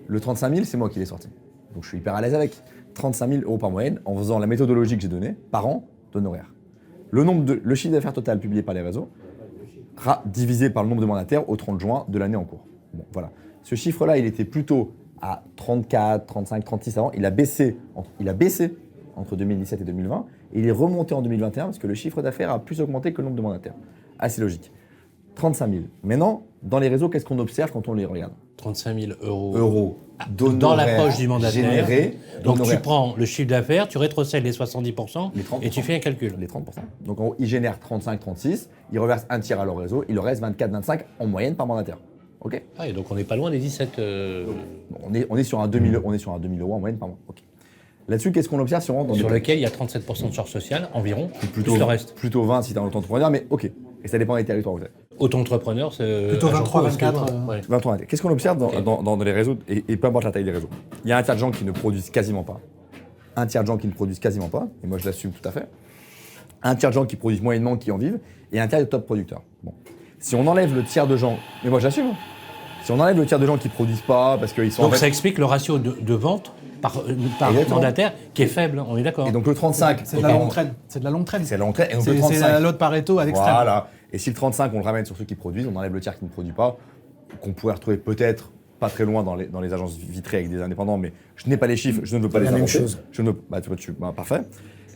Speaker 5: Le 35 000, c'est moi qui l'ai sorti. Donc, je suis hyper à l'aise avec. 35 000 euros par moyenne en faisant la méthodologie que j'ai donnée par an d'honoraires. Le chiffre d'affaires total publié par les réseaux divisé par le nombre de mandataires au 30 juin de l'année en cours. Bon, voilà. Ce chiffre-là, il était plutôt à 34, 35, 36 avant. Il a baissé entre 2017 et 2020. Et il est remonté en 2021 parce que le chiffre d'affaires a plus augmenté que le nombre de mandataires. Assez logique. 35 000. Maintenant, dans les réseaux, qu'est-ce qu'on observe quand on les regarde?
Speaker 2: 35 000 euros. Dans la poche du mandataire.
Speaker 5: Générés.
Speaker 2: Donc tu
Speaker 5: d'honoraires.
Speaker 2: prends le chiffre d'affaires, tu rétrocèdes les 70%
Speaker 5: Les 30%.
Speaker 2: et tu fais un calcul.
Speaker 5: Les 30%. Donc en gros, ils génèrent 35, 36, ils reversent un tiers à leur réseau, il leur reste 24, 25 en moyenne par mandataire. Ok.
Speaker 2: Ah, et donc on n'est pas loin des 17.
Speaker 5: On est sur un 2000 euros en moyenne par mois. Ok. Là-dessus, qu'est-ce qu'on observe si on rentre dans
Speaker 2: sur
Speaker 5: des-
Speaker 2: lequel il y a 37% de charges sociales environ,
Speaker 5: plutôt,
Speaker 2: plus le reste.
Speaker 5: plutôt 20 si tu es un auto-entrepreneur, mais ok. Et ça dépend des territoires où vous êtes.
Speaker 2: Auto-entrepreneur, c'est.
Speaker 4: Plutôt
Speaker 2: agent
Speaker 4: 23,
Speaker 2: co,
Speaker 4: 24,
Speaker 2: excuse-moi. Ouais.
Speaker 5: 23. Qu'est-ce qu'on observe
Speaker 2: Ok.
Speaker 5: dans les réseaux, et peu importe la taille des réseaux? Il y a un tiers de gens qui ne produisent quasiment pas. Un tiers de gens qui ne produisent quasiment pas, et moi je l'assume tout à fait. Un tiers de gens qui produisent moyennement, qui en vivent, et un tiers de top producteurs. Bon. Si on enlève le tiers de gens, mais moi j'assume, hein. Si on enlève le tiers de gens qui ne produisent pas, parce qu'ils sont en
Speaker 2: Donc
Speaker 5: fait-
Speaker 2: ça explique le ratio de vente par
Speaker 5: Exactement.
Speaker 2: mandataire qui est faible, on est d'accord.
Speaker 5: Et donc le 35,
Speaker 4: C'est de la longue traîne. C'est de la longue traîne.
Speaker 5: c'est l'entrée, et donc le
Speaker 4: C'est
Speaker 5: 35.
Speaker 4: la loi de Pareto à l'extrême.
Speaker 5: Voilà. Et si le 35, on le ramène sur ceux qui produisent, on enlève le tiers qui ne produit pas, qu'on pourrait retrouver peut-être pas très loin dans les agences vitrées avec des indépendants, mais je n'ai pas les chiffres, je ne veux pas les
Speaker 6: La même
Speaker 5: inventer.
Speaker 6: chose.
Speaker 5: Je ne, parfait.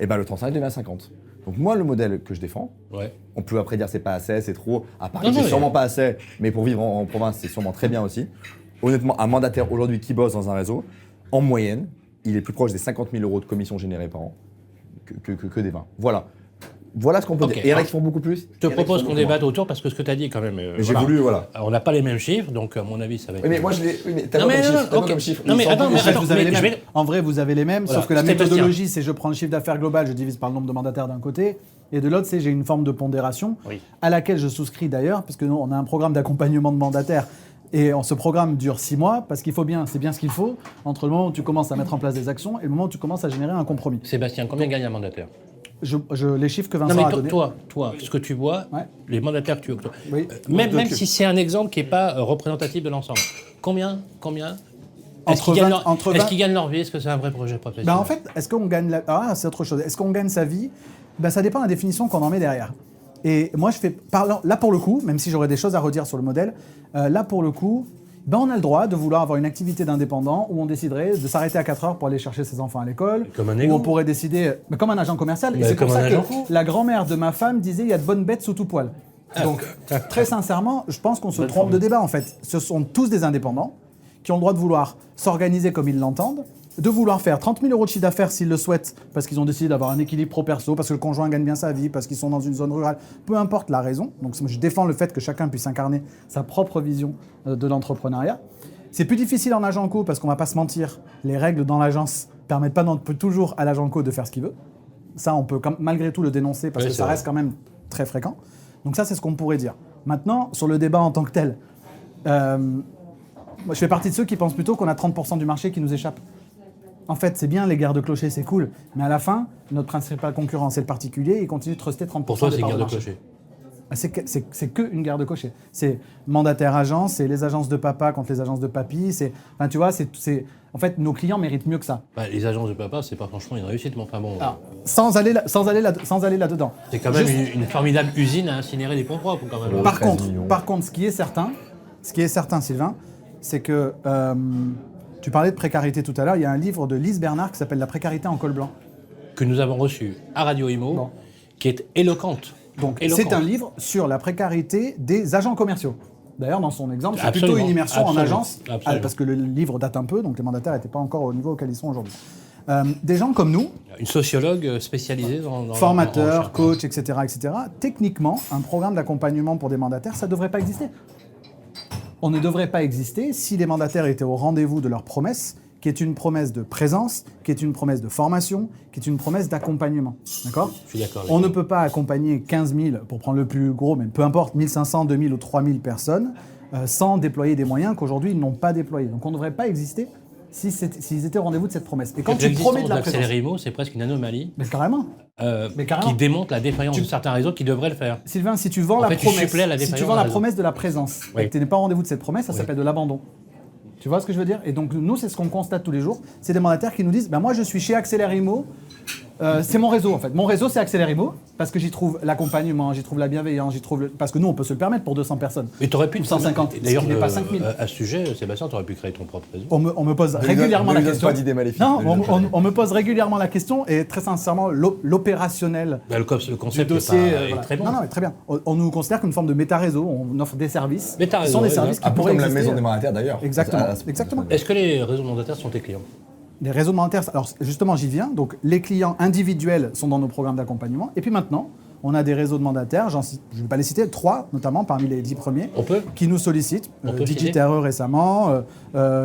Speaker 5: Et ben le 35 devient 50. Donc moi, le modèle que je défends,
Speaker 2: Ouais.
Speaker 5: on peut après dire c'est pas assez, c'est trop. À Paris,
Speaker 2: Non, non,
Speaker 5: c'est
Speaker 2: mais-
Speaker 5: sûrement pas assez, mais pour vivre en province, c'est sûrement très bien aussi. Honnêtement, un mandataire aujourd'hui qui bosse dans un réseau, en moyenne, il est plus proche des 50 000 euros de commissions générées par an que des 20. Voilà ce qu'on peut
Speaker 2: Ok.
Speaker 5: dire. Et il y en a qui font beaucoup plus.
Speaker 2: Je te propose qu'on débatte autour parce que ce que tu as dit quand même.
Speaker 5: Mais j'ai voulu, voilà.
Speaker 2: On n'a pas les mêmes chiffres, donc à mon avis ça va être.
Speaker 5: Oui, mais moi je l'ai. Oui, mais t'as
Speaker 2: Non,
Speaker 5: pas
Speaker 2: mais
Speaker 5: comme
Speaker 2: non,
Speaker 5: chiffre. T'as pas
Speaker 2: ok.
Speaker 5: comme chiffre.
Speaker 2: Non, mais
Speaker 5: Ils sont
Speaker 2: attends,
Speaker 5: en
Speaker 2: mais
Speaker 4: En
Speaker 5: plus-
Speaker 4: fait, vous avez les
Speaker 2: je
Speaker 4: mêmes.
Speaker 2: vais-
Speaker 4: En vrai, vous avez les mêmes,
Speaker 2: Voilà.
Speaker 4: sauf que la
Speaker 2: Sébastien.
Speaker 4: méthodologie, c'est je prends le chiffre d'affaires global, je divise par le nombre de mandataires d'un côté, et de l'autre, c'est j'ai une forme de pondération,
Speaker 2: Oui.
Speaker 4: à laquelle je souscris d'ailleurs, parce que nous, on a un programme d'accompagnement de mandataires, et ce programme dure 6 mois, parce qu'il faut bien, c'est bien ce qu'il faut, entre le moment où tu commences à mettre en place des actions et le moment où tu commences à générer un compromis.
Speaker 2: Sébastien, combien gagne un mandataire?
Speaker 4: Les chiffres que
Speaker 2: Non
Speaker 4: Vincent
Speaker 2: mais
Speaker 4: a donnés.
Speaker 2: toi, ce que tu vois,
Speaker 4: Ouais.
Speaker 2: les mandataires que tu octroies,
Speaker 4: Oui.
Speaker 2: même si c'est un exemple qui n'est pas représentatif de l'ensemble, combien est-ce
Speaker 4: Entre
Speaker 2: qu'ils gagnent,
Speaker 4: 20 entre 20
Speaker 2: est-ce qu'ils gagnent leur vie? Est-ce que c'est un vrai projet professionnel?
Speaker 4: Ben en fait, est-ce qu'on gagne c'est autre chose. Est-ce qu'on gagne sa vie? Ben ça dépend de la définition qu'on en met derrière. Et moi, là pour le coup, même si j'aurais des choses à redire sur le modèle, là pour le coup, ben on a le droit de vouloir avoir une activité d'indépendant où on déciderait de s'arrêter à 4 heures pour aller chercher ses enfants à l'école.
Speaker 2: Comme un
Speaker 4: où
Speaker 2: égo.
Speaker 4: on pourrait décider, mais comme un agent commercial. Et
Speaker 2: Mais
Speaker 4: c'est pour
Speaker 2: comme un
Speaker 4: ça
Speaker 2: agent
Speaker 4: que
Speaker 2: fou.
Speaker 4: la grand-mère de ma femme disait il y a de bonnes bêtes sous tout poil. Donc, très sincèrement, je pense qu'on se
Speaker 2: Bonne
Speaker 4: trompe de
Speaker 2: formule.
Speaker 4: débat en fait. Ce sont tous des indépendants qui ont le droit de vouloir s'organiser comme ils l'entendent, de vouloir faire 30 000 euros de chiffre d'affaires s'ils le souhaitent, parce qu'ils ont décidé d'avoir un équilibre pro-perso, parce que le conjoint gagne bien sa vie, parce qu'ils sont dans une zone rurale, peu importe la raison. Donc je défends le fait que chacun puisse incarner sa propre vision de l'entrepreneuriat. C'est plus difficile en agent co parce qu'on va pas se mentir, les règles dans l'agence permettent pas toujours à l'agent co de faire ce qu'il veut. Ça, on peut malgré tout le dénoncer parce
Speaker 2: Oui,
Speaker 4: que
Speaker 2: c'est
Speaker 4: ça
Speaker 2: vrai.
Speaker 4: reste quand même très fréquent. Donc ça, c'est ce qu'on pourrait dire. Maintenant, sur le débat en tant que tel, moi, je fais partie de ceux qui pensent plutôt qu'on a 30% du marché qui nous échappe. En fait, c'est bien les guerres de clochers, c'est cool. Mais à la fin, notre principal concurrent, c'est le particulier, il continue de truster 30%
Speaker 2: Pour toi,
Speaker 4: des
Speaker 2: c'est
Speaker 4: parts
Speaker 2: guerre de
Speaker 4: marché.
Speaker 2: clocher.
Speaker 4: c'est que une guerre de cochers. C'est mandataire-agent, c'est les agences de papa contre les agences de papy. Enfin, tu vois, en fait, nos clients méritent mieux que ça.
Speaker 2: Bah, les agences de papa, c'est pas franchement une réussite, mais enfin bon.
Speaker 4: Alors, sans aller là-dedans.
Speaker 2: C'est quand même une formidable usine à incinérer des ponts propres, quand même.
Speaker 4: Par contre, ce qui est certain, Sylvain, c'est que tu parlais de précarité tout à l'heure. Il y a un livre de Lise Bernard qui s'appelle La précarité en col blanc.
Speaker 2: Que nous avons reçu à Radio Imo,
Speaker 4: Bon.
Speaker 2: qui est éloquente.
Speaker 4: Donc,
Speaker 2: Éloquente.
Speaker 4: c'est un livre sur la précarité des agents commerciaux. D'ailleurs, dans son exemple, c'est
Speaker 2: Absolument,
Speaker 4: plutôt une immersion en
Speaker 2: absolument,
Speaker 4: agence,
Speaker 2: absolument.
Speaker 4: parce que le livre date un peu, donc les mandataires n'étaient pas encore au niveau auquel ils sont aujourd'hui. Des gens comme nous,
Speaker 2: Une sociologue spécialisée dans
Speaker 4: formateurs, coachs, etc., techniquement, un programme d'accompagnement pour des mandataires, ça ne devrait pas exister. On ne devrait pas exister si les mandataires étaient au rendez-vous de leurs promesses, qui est une promesse de présence, qui est une promesse de formation, qui est une promesse d'accompagnement. D'accord ?
Speaker 2: Je suis d'accord avec
Speaker 4: On
Speaker 2: toi.
Speaker 4: ne peut pas accompagner 15 000, pour prendre le plus gros, mais peu importe, 1500, 2000 ou 3000 personnes, sans déployer des moyens qu'aujourd'hui ils n'ont pas déployés. Donc on ne devrait pas exister s'ils étaient au rendez-vous de cette promesse. Et quand tu promets de la présence...
Speaker 2: L'accéléré Imo, c'est presque une anomalie
Speaker 4: Mais carrément. Mais carrément.
Speaker 2: qui démontre la défaillance de certains réseaux qui devraient le faire.
Speaker 4: Sylvain, si tu vends
Speaker 2: En
Speaker 4: la
Speaker 2: fait, tu
Speaker 4: promesse,
Speaker 2: supplées la
Speaker 4: si tu
Speaker 2: défaillance
Speaker 4: vends
Speaker 2: d'un
Speaker 4: la
Speaker 2: réseau.
Speaker 4: promesse de la présence,
Speaker 2: Oui.
Speaker 4: et que tu n'es pas au rendez-vous de cette promesse, ça s'appelle de l'abandon. Tu vois ce que je veux dire ? Et donc nous, c'est ce qu'on constate tous les jours. C'est des mandataires qui nous disent, moi je suis chez Accéléré Imo, c'est mon réseau en fait. Mon réseau c'est Accéléré Imo, parce que j'y trouve l'accompagnement, j'y trouve la bienveillance, parce que nous on peut se le permettre pour 200 personnes.
Speaker 2: Mais tu aurais pu...
Speaker 4: Ou 150,
Speaker 2: D'ailleurs,
Speaker 4: ce qui n'est pas 5000.
Speaker 2: à ce sujet, Sébastien, tu aurais pu créer ton propre réseau.
Speaker 4: On me pose
Speaker 5: Ne lui
Speaker 4: régulièrement
Speaker 5: donne
Speaker 4: la
Speaker 5: pas
Speaker 4: question.
Speaker 5: d'idées maléfiques.
Speaker 4: Non,
Speaker 5: Ne lui donne pas d'idées.
Speaker 4: on me pose régulièrement la question, et très sincèrement, l'opérationnel
Speaker 2: Bah, le
Speaker 4: du
Speaker 2: concept
Speaker 4: dossier
Speaker 2: est
Speaker 4: voilà.
Speaker 2: très bon.
Speaker 4: Non, mais très bien. On nous considère comme une forme de méta-réseau, on offre des services.
Speaker 2: Méta-réseau,
Speaker 4: qui sont des
Speaker 2: ouais,
Speaker 4: services
Speaker 2: ouais.
Speaker 4: qui
Speaker 5: Un peu
Speaker 4: pourraient
Speaker 5: comme la
Speaker 4: exister.
Speaker 5: maison des mandataires d'ailleurs.
Speaker 4: Exactement,
Speaker 5: À ce-
Speaker 4: exactement.
Speaker 2: Est-ce que les réseaux mandataires sont tes clients?
Speaker 4: Les réseaux de mandataires, alors justement j'y viens, donc les clients individuels sont dans nos programmes d'accompagnement, et puis maintenant, on a des réseaux de mandataires, je ne vais pas les citer, 3 notamment parmi les 10 premiers,
Speaker 2: On peut?
Speaker 4: qui nous sollicitent,
Speaker 2: On peut citer
Speaker 4: Digiterre récemment,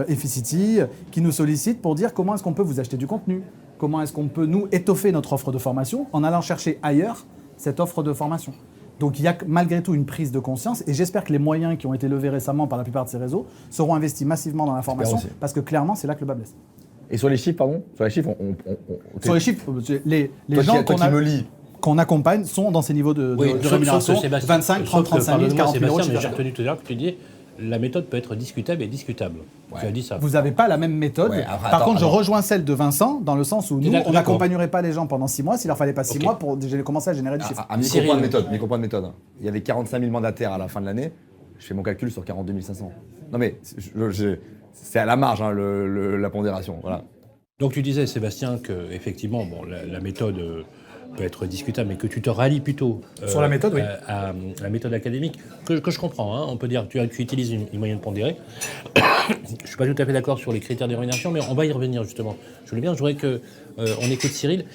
Speaker 4: Efficity, qui nous sollicitent pour dire comment est-ce qu'on peut vous acheter du contenu, comment est-ce qu'on peut nous étoffer notre offre de formation en allant chercher ailleurs cette offre de formation. Donc il y a malgré tout une prise de conscience, et j'espère que les moyens qui ont été levés récemment par la plupart de ces réseaux seront investis massivement dans la formation,
Speaker 5: aussi.
Speaker 4: parce que clairement c'est là que le bas blesse.
Speaker 5: Et sur les chiffres, pardon, sur les chiffres,
Speaker 4: Sur les chiffres, les
Speaker 5: toi
Speaker 4: gens
Speaker 5: qui me lis,
Speaker 4: qu'on accompagne sont dans ces niveaux de rémunération, 25, 30, 35 000, 40 000 euros.
Speaker 2: Mais j'ai retenu tout à l'heure que tu dis la méthode peut être discutable et discutable.
Speaker 5: Ouais.
Speaker 2: Tu as dit ça.
Speaker 4: Vous n'avez pas la même méthode.
Speaker 5: Ouais, après,
Speaker 4: Par
Speaker 5: attends,
Speaker 4: contre, je
Speaker 5: attends.
Speaker 4: rejoins celle de Vincent, dans le sens où
Speaker 2: T'es
Speaker 4: nous,
Speaker 2: d'accord.
Speaker 4: on n'accompagnerait pas les gens pendant 6 mois s'il leur fallait pas 6
Speaker 2: Ok.
Speaker 4: mois pour commencer à générer du chiffre.
Speaker 5: un
Speaker 2: Cyril.
Speaker 5: micro-point de méthode. Il y avait 45 000 mandataires à la fin de l'année. Je fais mon calcul sur 42 500. Non mais c'est à la marge hein, la pondération. Voilà.
Speaker 2: Donc tu disais, Sébastien, que effectivement, bon, la méthode peut être discutable, mais que tu te rallies plutôt
Speaker 4: Sur la méthode, oui.
Speaker 2: à la méthode académique, que je comprends. Hein. On peut dire que tu utilises une moyenne pondérée. Je ne suis pas tout à fait d'accord sur les critères de rémunération, mais on va y revenir justement. Je voudrais qu'on écoute Cyril.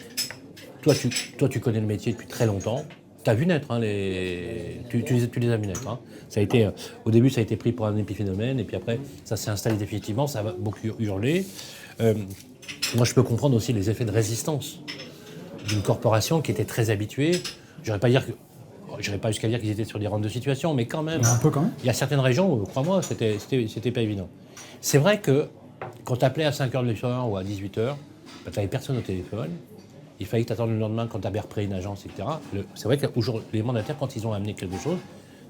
Speaker 2: Toi, tu connais le métier depuis très longtemps. Tu as vu naître, hein, tu les as vu naître. Hein. Ça a été, au début, ça a été pris pour un épiphénomène, et puis après, ça s'est installé définitivement, ça va beaucoup hurler. Moi, je peux comprendre aussi les effets de résistance d'une corporation qui était très habituée. Je n'irais pas jusqu'à dire qu'ils étaient sur des rentes de situation, mais quand même.
Speaker 4: Un peu quand même.
Speaker 2: Il y a certaines régions où, crois-moi, c'était pas évident. C'est vrai que quand tu appelais à 5h du soir ou à 18h, tu n'avais personne au téléphone. Il fallait que tu attendes le lendemain quand tu avais repris une agence, etc. C'est vrai que les mandataires, quand ils ont amené quelque chose,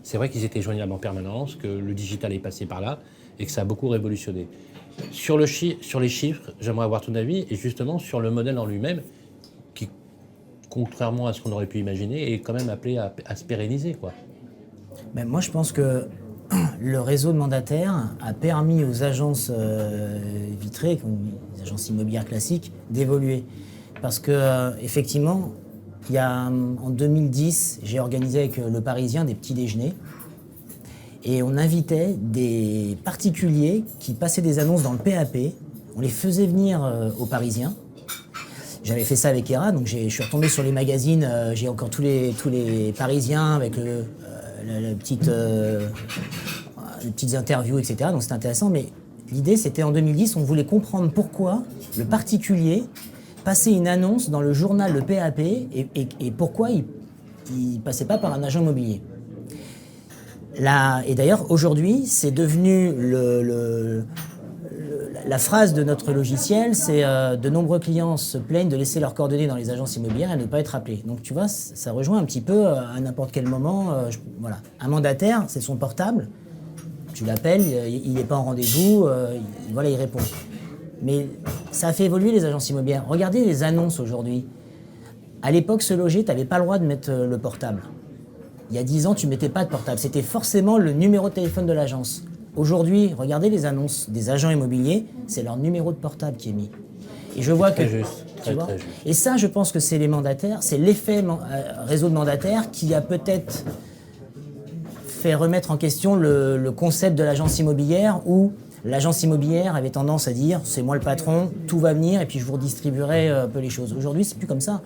Speaker 2: c'est vrai qu'ils étaient joignables en permanence, que le digital est passé par là et que ça a beaucoup révolutionné. Sur les chiffres, j'aimerais avoir ton avis, et justement sur le modèle en lui-même, qui, contrairement à ce qu'on aurait pu imaginer, est quand même appelé à se pérenniser, quoi.
Speaker 6: Ben, moi, je pense que le réseau de mandataires a permis aux agences vitrées, comme les agences immobilières classiques, d'évoluer. Parce que effectivement, il y a, en 2010, j'ai organisé avec Le Parisien des petits déjeuners. Et on invitait des particuliers qui passaient des annonces dans le PAP. On les faisait venir au Parisien. J'avais fait ça avec Hera, donc je suis retombé sur les magazines. J'ai encore tous les Parisiens avec les petites interviews, etc. Donc c'était intéressant. Mais l'idée, c'était en 2010, on voulait comprendre pourquoi le particulier passait une annonce dans le journal Le PAP et pourquoi il ne passait pas par un agent immobilier. Et d'ailleurs, aujourd'hui, c'est devenu la phrase de notre logiciel, c'est de nombreux clients se plaignent de laisser leurs coordonnées dans les agences immobilières et ne pas être appelés. Donc tu vois, ça rejoint un petit peu à n'importe quel moment. Voilà. Un mandataire, c'est son portable. Tu l'appelles, il n'est pas en rendez-vous, voilà, il répond. Mais ça a fait évoluer les agences immobilières. Regardez les annonces aujourd'hui. À l'époque, Se Loger, tu n'avais pas le droit de mettre le portable. Il y a 10 ans, tu ne mettais pas de portable. C'était forcément le numéro de téléphone de l'agence. Aujourd'hui, regardez les annonces des agents immobiliers, c'est leur numéro de portable qui est mis. Et je vois que...
Speaker 2: Très juste, très juste.
Speaker 6: Et ça, je pense que c'est les mandataires, c'est l'effet réseau de mandataires qui a peut-être fait remettre en question le concept de l'agence immobilière où l'agence immobilière avait tendance à dire « c'est moi le patron, tout va venir et puis je vous redistribuerai un peu les choses ». Aujourd'hui, c'est plus comme ça.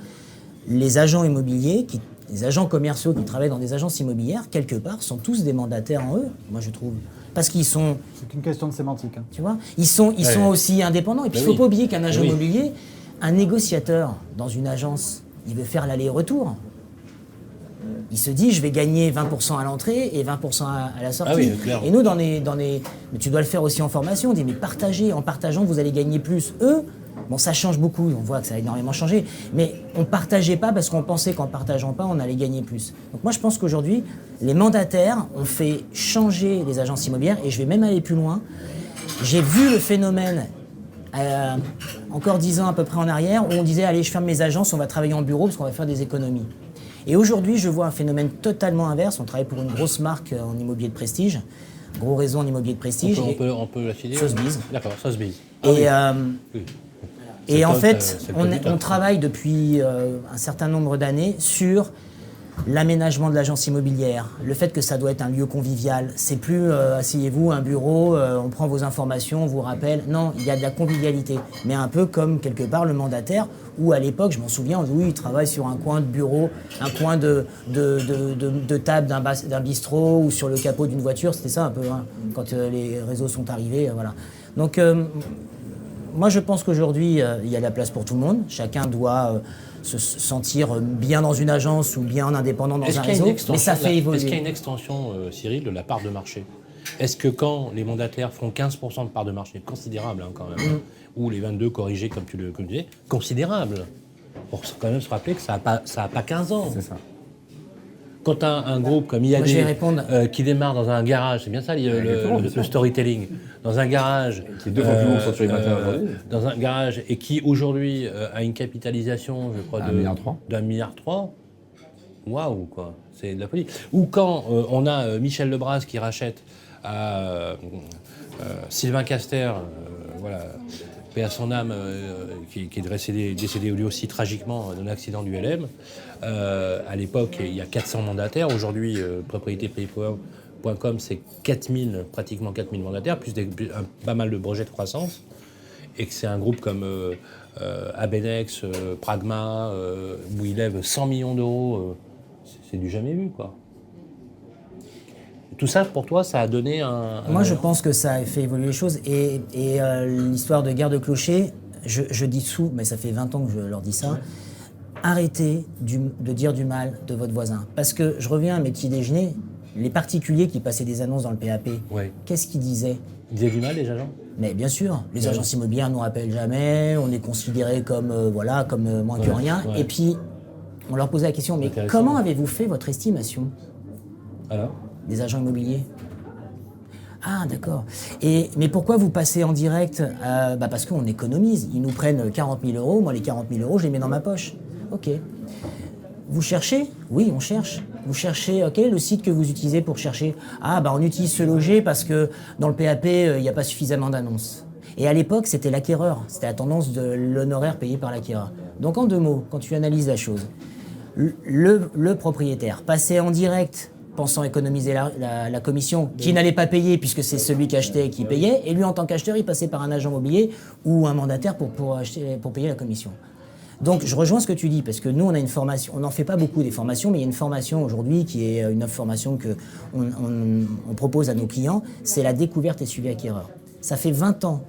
Speaker 6: Les agents immobiliers, les agents commerciaux qui travaillent dans des agences immobilières, quelque part, sont tous des mandataires en eux, moi je trouve. Parce qu'ils sont...
Speaker 4: C'est qu'une question de sémantique. Hein.
Speaker 6: Tu vois, ils sont aussi indépendants. Et puis il ne faut pas oublier qu'un agent immobilier, un négociateur dans une agence, il veut faire l'aller-retour. Il se dit, je vais gagner 20% à l'entrée et 20% à la sortie.
Speaker 2: Ah oui, clair.
Speaker 6: Et nous, mais tu dois le faire aussi en formation, on dit, mais partagez, en partageant, vous allez gagner plus. Eux, bon, ça change beaucoup, on voit que ça a énormément changé, mais on ne partageait pas parce qu'on pensait qu'en ne partageant pas, on allait gagner plus. Donc moi, je pense qu'aujourd'hui, les mandataires ont fait changer les agences immobilières, et je vais même aller plus loin. J'ai vu le phénomène, encore 10 ans à peu près en arrière, où on disait, allez, je ferme mes agences, on va travailler en bureau parce qu'on va faire des économies. Et aujourd'hui, je vois un phénomène totalement inverse. On travaille pour une grosse marque en immobilier de prestige, gros réseau en immobilier de prestige.
Speaker 2: On peut l'affilier.
Speaker 6: Sotheby's.
Speaker 2: D'accord, Sotheby's.
Speaker 6: Et en fait, on travaille depuis un certain nombre d'années sur l'aménagement de l'agence immobilière, le fait que ça doit être un lieu convivial. C'est plus asseyez-vous, un bureau, on prend vos informations, on vous rappelle. Non, il y a de la convivialité. Mais un peu comme quelque part le mandataire, où à l'époque, je m'en souviens, oui, il travaille sur un coin de bureau, un coin de table d'un bistrot ou sur le capot d'une voiture. C'était ça un peu, hein, quand les réseaux sont arrivés. Voilà. Donc, moi, je pense qu'aujourd'hui, il y a de la place pour tout le monde. Chacun doit se sentir bien dans une agence ou bien en indépendant dans un réseau, mais ça fait évoluer.
Speaker 2: Est-ce qu'il y a une extension, Cyril, de la part de marché? Est-ce que quand les mandataires font 15% de part de marché, considérable hein, quand même, ou les 22 corrigés comme tu le disais, considérable, pour quand même se rappeler que ça n'a pas 15 ans.
Speaker 5: C'est ça.
Speaker 2: Quand un groupe comme IAD qui démarre dans un garage, c'est bien ça le storytelling, dans un garage,
Speaker 5: qui est 2 fois plus long sur les matériaux aujourd'hui,
Speaker 2: dans un garage et qui aujourd'hui a une capitalisation, je crois, d'1,3 milliard, waouh quoi, c'est de la folie. Ou quand on a Michel Lebras qui rachète à Sylvain Caster, voilà. Paix à son âme, qui est décédé lui aussi tragiquement d'un accident du LM. À l'époque, il y a 400 mandataires. Aujourd'hui, propriétéprivée.com, c'est pratiquement 4000 mandataires, plus pas mal de projets de croissance. Et que c'est un groupe comme Abenex, Pragma, où il lève 100 millions d'euros. C'est du jamais vu, quoi. Tout ça, pour toi, ça a donné un...
Speaker 6: Moi, je pense que ça a fait évoluer les choses. Et l'histoire de guerre de clochers, je dis sous, mais ça fait 20 ans que je leur dis ça, arrêtez de dire du mal de votre voisin. Parce que je reviens à mes petits déjeuners, les particuliers qui passaient des annonces dans le PAP, qu'est-ce qu'ils disaient?
Speaker 2: Ils disaient du mal, les agents?
Speaker 6: Mais bien sûr, les agences immobilières ne nous rappellent jamais, on est considérés comme, moins que rien. Et puis, on leur posait la question, mais comment avez-vous fait votre estimation?
Speaker 2: Alors
Speaker 6: des agents immobiliers. Ah, d'accord. Mais pourquoi vous passez en direct? Parce qu'on économise. Ils nous prennent 40 000 euros. Moi, les 40 000 euros, je les mets dans ma poche. OK. Vous cherchez? Oui, on cherche. Vous cherchez, OK, le site que vous utilisez pour chercher? On utilise Se Loger parce que dans le PAP, il n'y a pas suffisamment d'annonces. Et à l'époque, c'était l'acquéreur. C'était la tendance de l'honoraire payé par l'acquéreur. Donc, en 2 mots, quand tu analyses la chose, le propriétaire passait en direct pensant économiser la commission, qui n'allait pas payer puisque c'est celui qui achetait qui payait, et lui en tant qu'acheteur, il passait par un agent immobilier ou un mandataire pour payer la commission. Donc je rejoins ce que tu dis, parce que nous on a une formation, on n'en fait pas beaucoup des formations, mais il y a une formation aujourd'hui qui est une formation qu'on propose à nos clients, c'est la découverte et suivi acquéreur. Ça fait 20 ans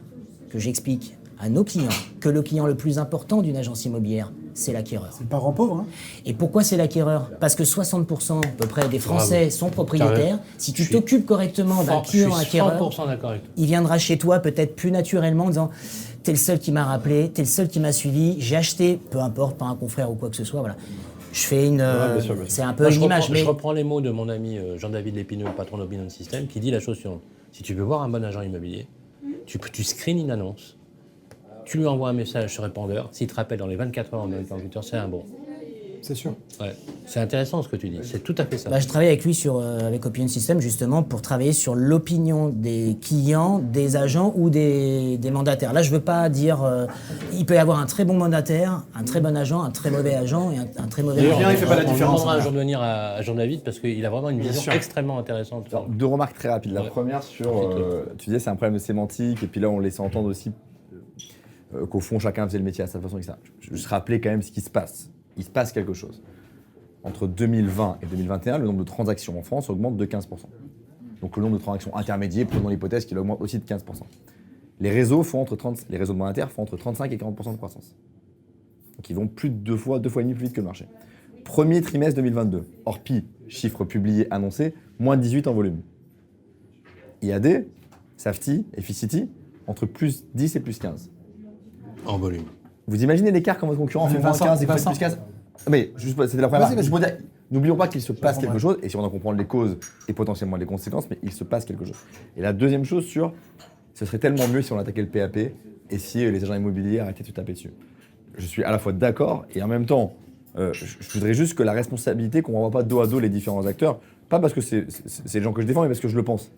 Speaker 6: que j'explique à nos clients que le client le plus important d'une agence immobilière, c'est l'acquéreur.
Speaker 4: C'est le parent pauvre. Hein.
Speaker 6: Et pourquoi c'est l'acquéreur? Parce que 60% à peu près des Français sont propriétaires. Si tu t'occupes correctement d'un client acquéreur,
Speaker 2: 100% d'accord avec toi.
Speaker 6: il viendra chez toi peut-être plus naturellement en disant « T'es le seul qui m'a rappelé, t'es le seul qui m'a suivi, j'ai acheté, peu importe, par un confrère ou quoi que ce soit. » Voilà. Je fais une...
Speaker 5: bien sûr.
Speaker 6: C'est un peu
Speaker 2: Moi,
Speaker 6: une image.
Speaker 2: je reprends les mots de mon ami Jean-David Lépineux, le patron d'Opinion System, qui dit la chose suivante. Si tu veux voir un bon agent immobilier, tu screens une annonce, tu lui envoies un message sur répondeur, s'il te rappelle dans les 24 heures en même computer, c'est un bon.
Speaker 4: C'est sûr.
Speaker 2: Ouais. C'est intéressant ce que tu dis, c'est tout à fait ça.
Speaker 6: Je travaille avec lui avec Opinion System justement pour travailler sur l'opinion des clients, des agents ou des mandataires. Là, je veux pas dire... il peut y avoir un très bon mandataire, un très bon agent, un très mauvais agent et un très mauvais agent.
Speaker 4: il fait pas la
Speaker 2: On
Speaker 4: différence,
Speaker 2: demandera un
Speaker 4: hein.
Speaker 2: jour de venir à Jean-David parce qu'il a vraiment une vision extrêmement intéressante.
Speaker 5: Alors, 2 remarques très rapides. La
Speaker 2: Ouais.
Speaker 5: première sur, tu disais c'est un problème de sémantique, et puis là on laissait entendre aussi qu'au fond chacun faisait le métier à sa façon, etc. Je vais rappeler quand même ce qui se passe. Il se passe quelque chose. Entre 2020 et 2021, le nombre de transactions en France augmente de 15%. Donc le nombre de transactions intermédiaires, prenons l'hypothèse qu'il augmente aussi de 15%. Les réseaux de mandataires font entre 35 et 40% de croissance. Donc ils vont plus de 2 fois et demi plus vite que le marché. Premier trimestre 2022, Orpi, chiffre publié, annoncé, moins 18 en volume. IAD, Safety, Efficity, entre plus 10 et plus 15.
Speaker 2: En volume.
Speaker 5: Vous imaginez l'écart quand votre concurrent fait moins 15 et plus 15 ? Mais juste, c'était la première.
Speaker 4: Vas-y.
Speaker 5: Juste pour dire, n'oublions pas qu'il se passe quelque chose, et si on en comprend les causes et potentiellement les conséquences, mais il se passe quelque chose. Et la deuxième chose ce serait tellement mieux si on attaquait le PAP et si les agents immobiliers arrêtaient de se taper dessus. Je suis à la fois d'accord et en même temps, je voudrais juste que la responsabilité, qu'on ne renvoie pas dos à dos les différents acteurs, pas parce que c'est les gens que je défends, mais parce que je le pense.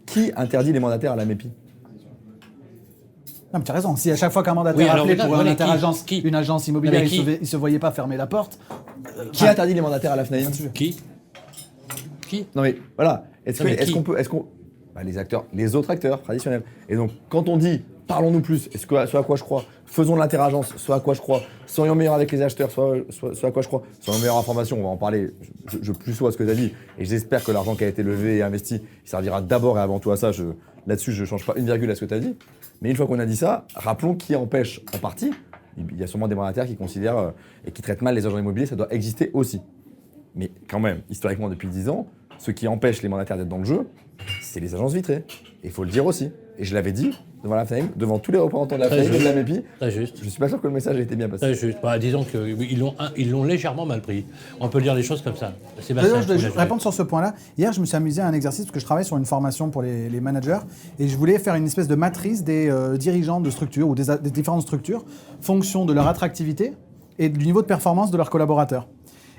Speaker 5: Qui interdit les mandataires à la MEPI ?
Speaker 4: Non, mais tu as raison. Si à chaque fois qu'un mandataire appelait pour une interagence, une agence immobilière,
Speaker 2: Mais
Speaker 4: il se voyait pas fermer la porte.
Speaker 5: Qui interdit les mandataires à la FNAIM ?
Speaker 2: Qui
Speaker 5: Non mais voilà,
Speaker 2: Non, mais qui
Speaker 5: les acteurs, les autres acteurs traditionnels. Et donc quand on dit parlons-nous plus, ce à quoi je crois, faisons de l'interagence, ce à quoi je crois, soyons meilleurs avec les acheteurs, ce à quoi je crois, soyons meilleure information, on va en parler, je plus sois à ce que tu as dit, et j'espère que l'argent qui a été levé et investi, il servira d'abord et avant tout à ça, là-dessus je ne change pas une virgule à ce que tu as dit, mais une fois qu'on a dit ça, rappelons qui empêche en partie, il y a sûrement des mandataires qui considèrent et qui traitent mal les agents immobiliers, ça doit exister aussi. Mais quand même, historiquement depuis 10 ans, ce qui empêche les mandataires d'être dans le jeu, c'est les agences vitrées. Et il faut le dire aussi. Et je l'avais dit devant la FNAIM, devant tous les représentants de la FNAIM et de la MEPI.
Speaker 2: Très juste.
Speaker 5: Je ne suis pas sûr que le message ait été bien passé.
Speaker 2: Très juste. Disons qu'ils l'ont légèrement mal pris. On peut dire les choses comme ça.
Speaker 4: D'ailleurs, je dois juste répondre sur ce point-là. Hier, je me suis amusé à un exercice parce que je travaille sur une formation pour les managers et je voulais faire une espèce de matrice des dirigeants de structures ou des différentes structures, fonction de leur attractivité et du niveau de performance de leurs collaborateurs.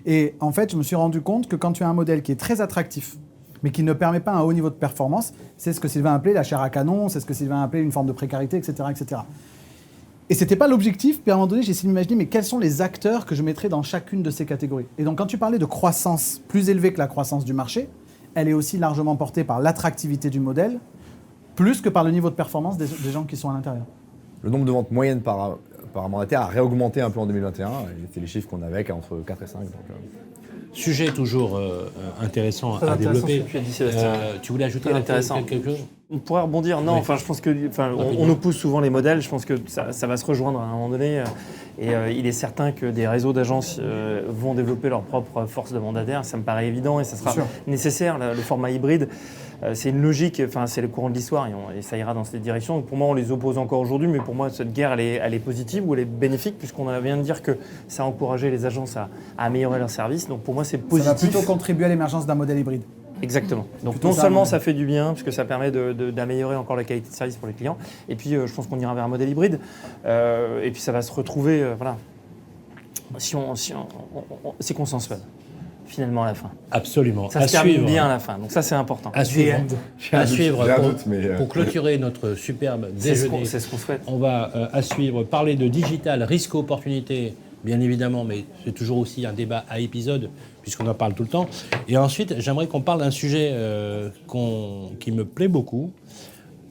Speaker 4: Et en fait, je me suis rendu compte que quand tu as un modèle qui est très attractif, mais qui ne permet pas un haut niveau de performance, c'est ce que Sylvain appelait la chair à canon, c'est ce que Sylvain appelait une forme de précarité, etc. etc. Et c'était pas l'objectif, puis à un moment donné, j'ai essayé de m'imaginer, mais quels sont les acteurs que je mettrais dans chacune de ces catégories ? Et donc, quand tu parlais de croissance plus élevée que la croissance du marché, elle est aussi largement portée par l'attractivité du modèle, plus que par le niveau de performance des gens qui sont à l'intérieur.
Speaker 5: Le nombre de ventes moyennes par mandataire a réaugmenté un peu en 2021. C'était les chiffres qu'on avait entre 4 et 5. Donc,
Speaker 2: Sujet toujours intéressant
Speaker 3: Très
Speaker 2: à
Speaker 3: intéressant
Speaker 2: développer.
Speaker 3: ce que tu as dit, Sébastien.
Speaker 2: Tu voulais ajouter
Speaker 3: Très intéressant.
Speaker 2: quelque chose ?
Speaker 3: On pourrait rebondir. Non,
Speaker 2: Oui.
Speaker 3: enfin, je pense que, on oppose souvent les modèles. Je pense que ça va se rejoindre à un moment donné. Et il est certain que des réseaux d'agences vont développer leur propre force de mandataire. Ça me paraît évident et ça sera nécessaire. Le format hybride, c'est une logique. Enfin, c'est le courant de l'histoire et ça ira dans cette direction. Donc, pour moi, on les oppose encore aujourd'hui, mais pour moi, cette guerre, elle est positive ou elle est bénéfique puisqu'on vient de dire que ça a encouragé les agences à améliorer leurs services. Donc, pour moi, c'est positif.
Speaker 4: Ça va plutôt contribuer à l'émergence d'un modèle hybride.
Speaker 3: Exactement. Donc
Speaker 4: Plutôt
Speaker 3: non
Speaker 4: ça,
Speaker 3: seulement
Speaker 4: mais-
Speaker 3: ça fait du bien, puisque ça permet d'améliorer encore la qualité de service pour les clients, et puis je pense qu'on ira vers un modèle hybride, et puis ça va se retrouver, voilà, c'est consensuel, finalement à la fin.
Speaker 2: Absolument.
Speaker 3: Ça se termine bien à la fin, donc ça c'est important.
Speaker 2: À suivre. À suivre
Speaker 5: J'ai un
Speaker 2: pour,
Speaker 5: doute, mais,
Speaker 2: pour clôturer notre superbe
Speaker 3: C'est ce
Speaker 2: déjeuner.
Speaker 3: qu'on souhaite.
Speaker 2: On va à suivre parler de digital, risque, opportunité, bien évidemment, mais c'est toujours aussi un débat à épisode, puisqu'on en parle tout le temps. Et ensuite, j'aimerais qu'on parle d'un sujet qui me plaît beaucoup,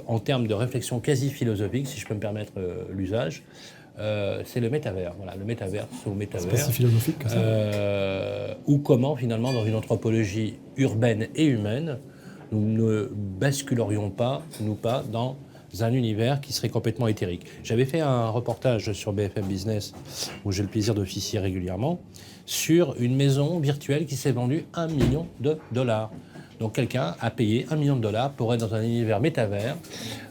Speaker 2: en termes de réflexion quasi philosophique, si je peux me permettre l'usage. C'est le métavers. Voilà, le métavers ou métavers.
Speaker 4: C'est pas si philosophique que ça.
Speaker 2: Ou comment, finalement, dans une anthropologie urbaine et humaine, nous ne basculerions pas, dans un univers qui serait complètement éthérique. J'avais fait un reportage sur BFM Business, où j'ai le plaisir d'officier régulièrement, sur une maison virtuelle qui s'est vendue $1 million. Donc quelqu'un a payé $1 million pour être dans un univers métavers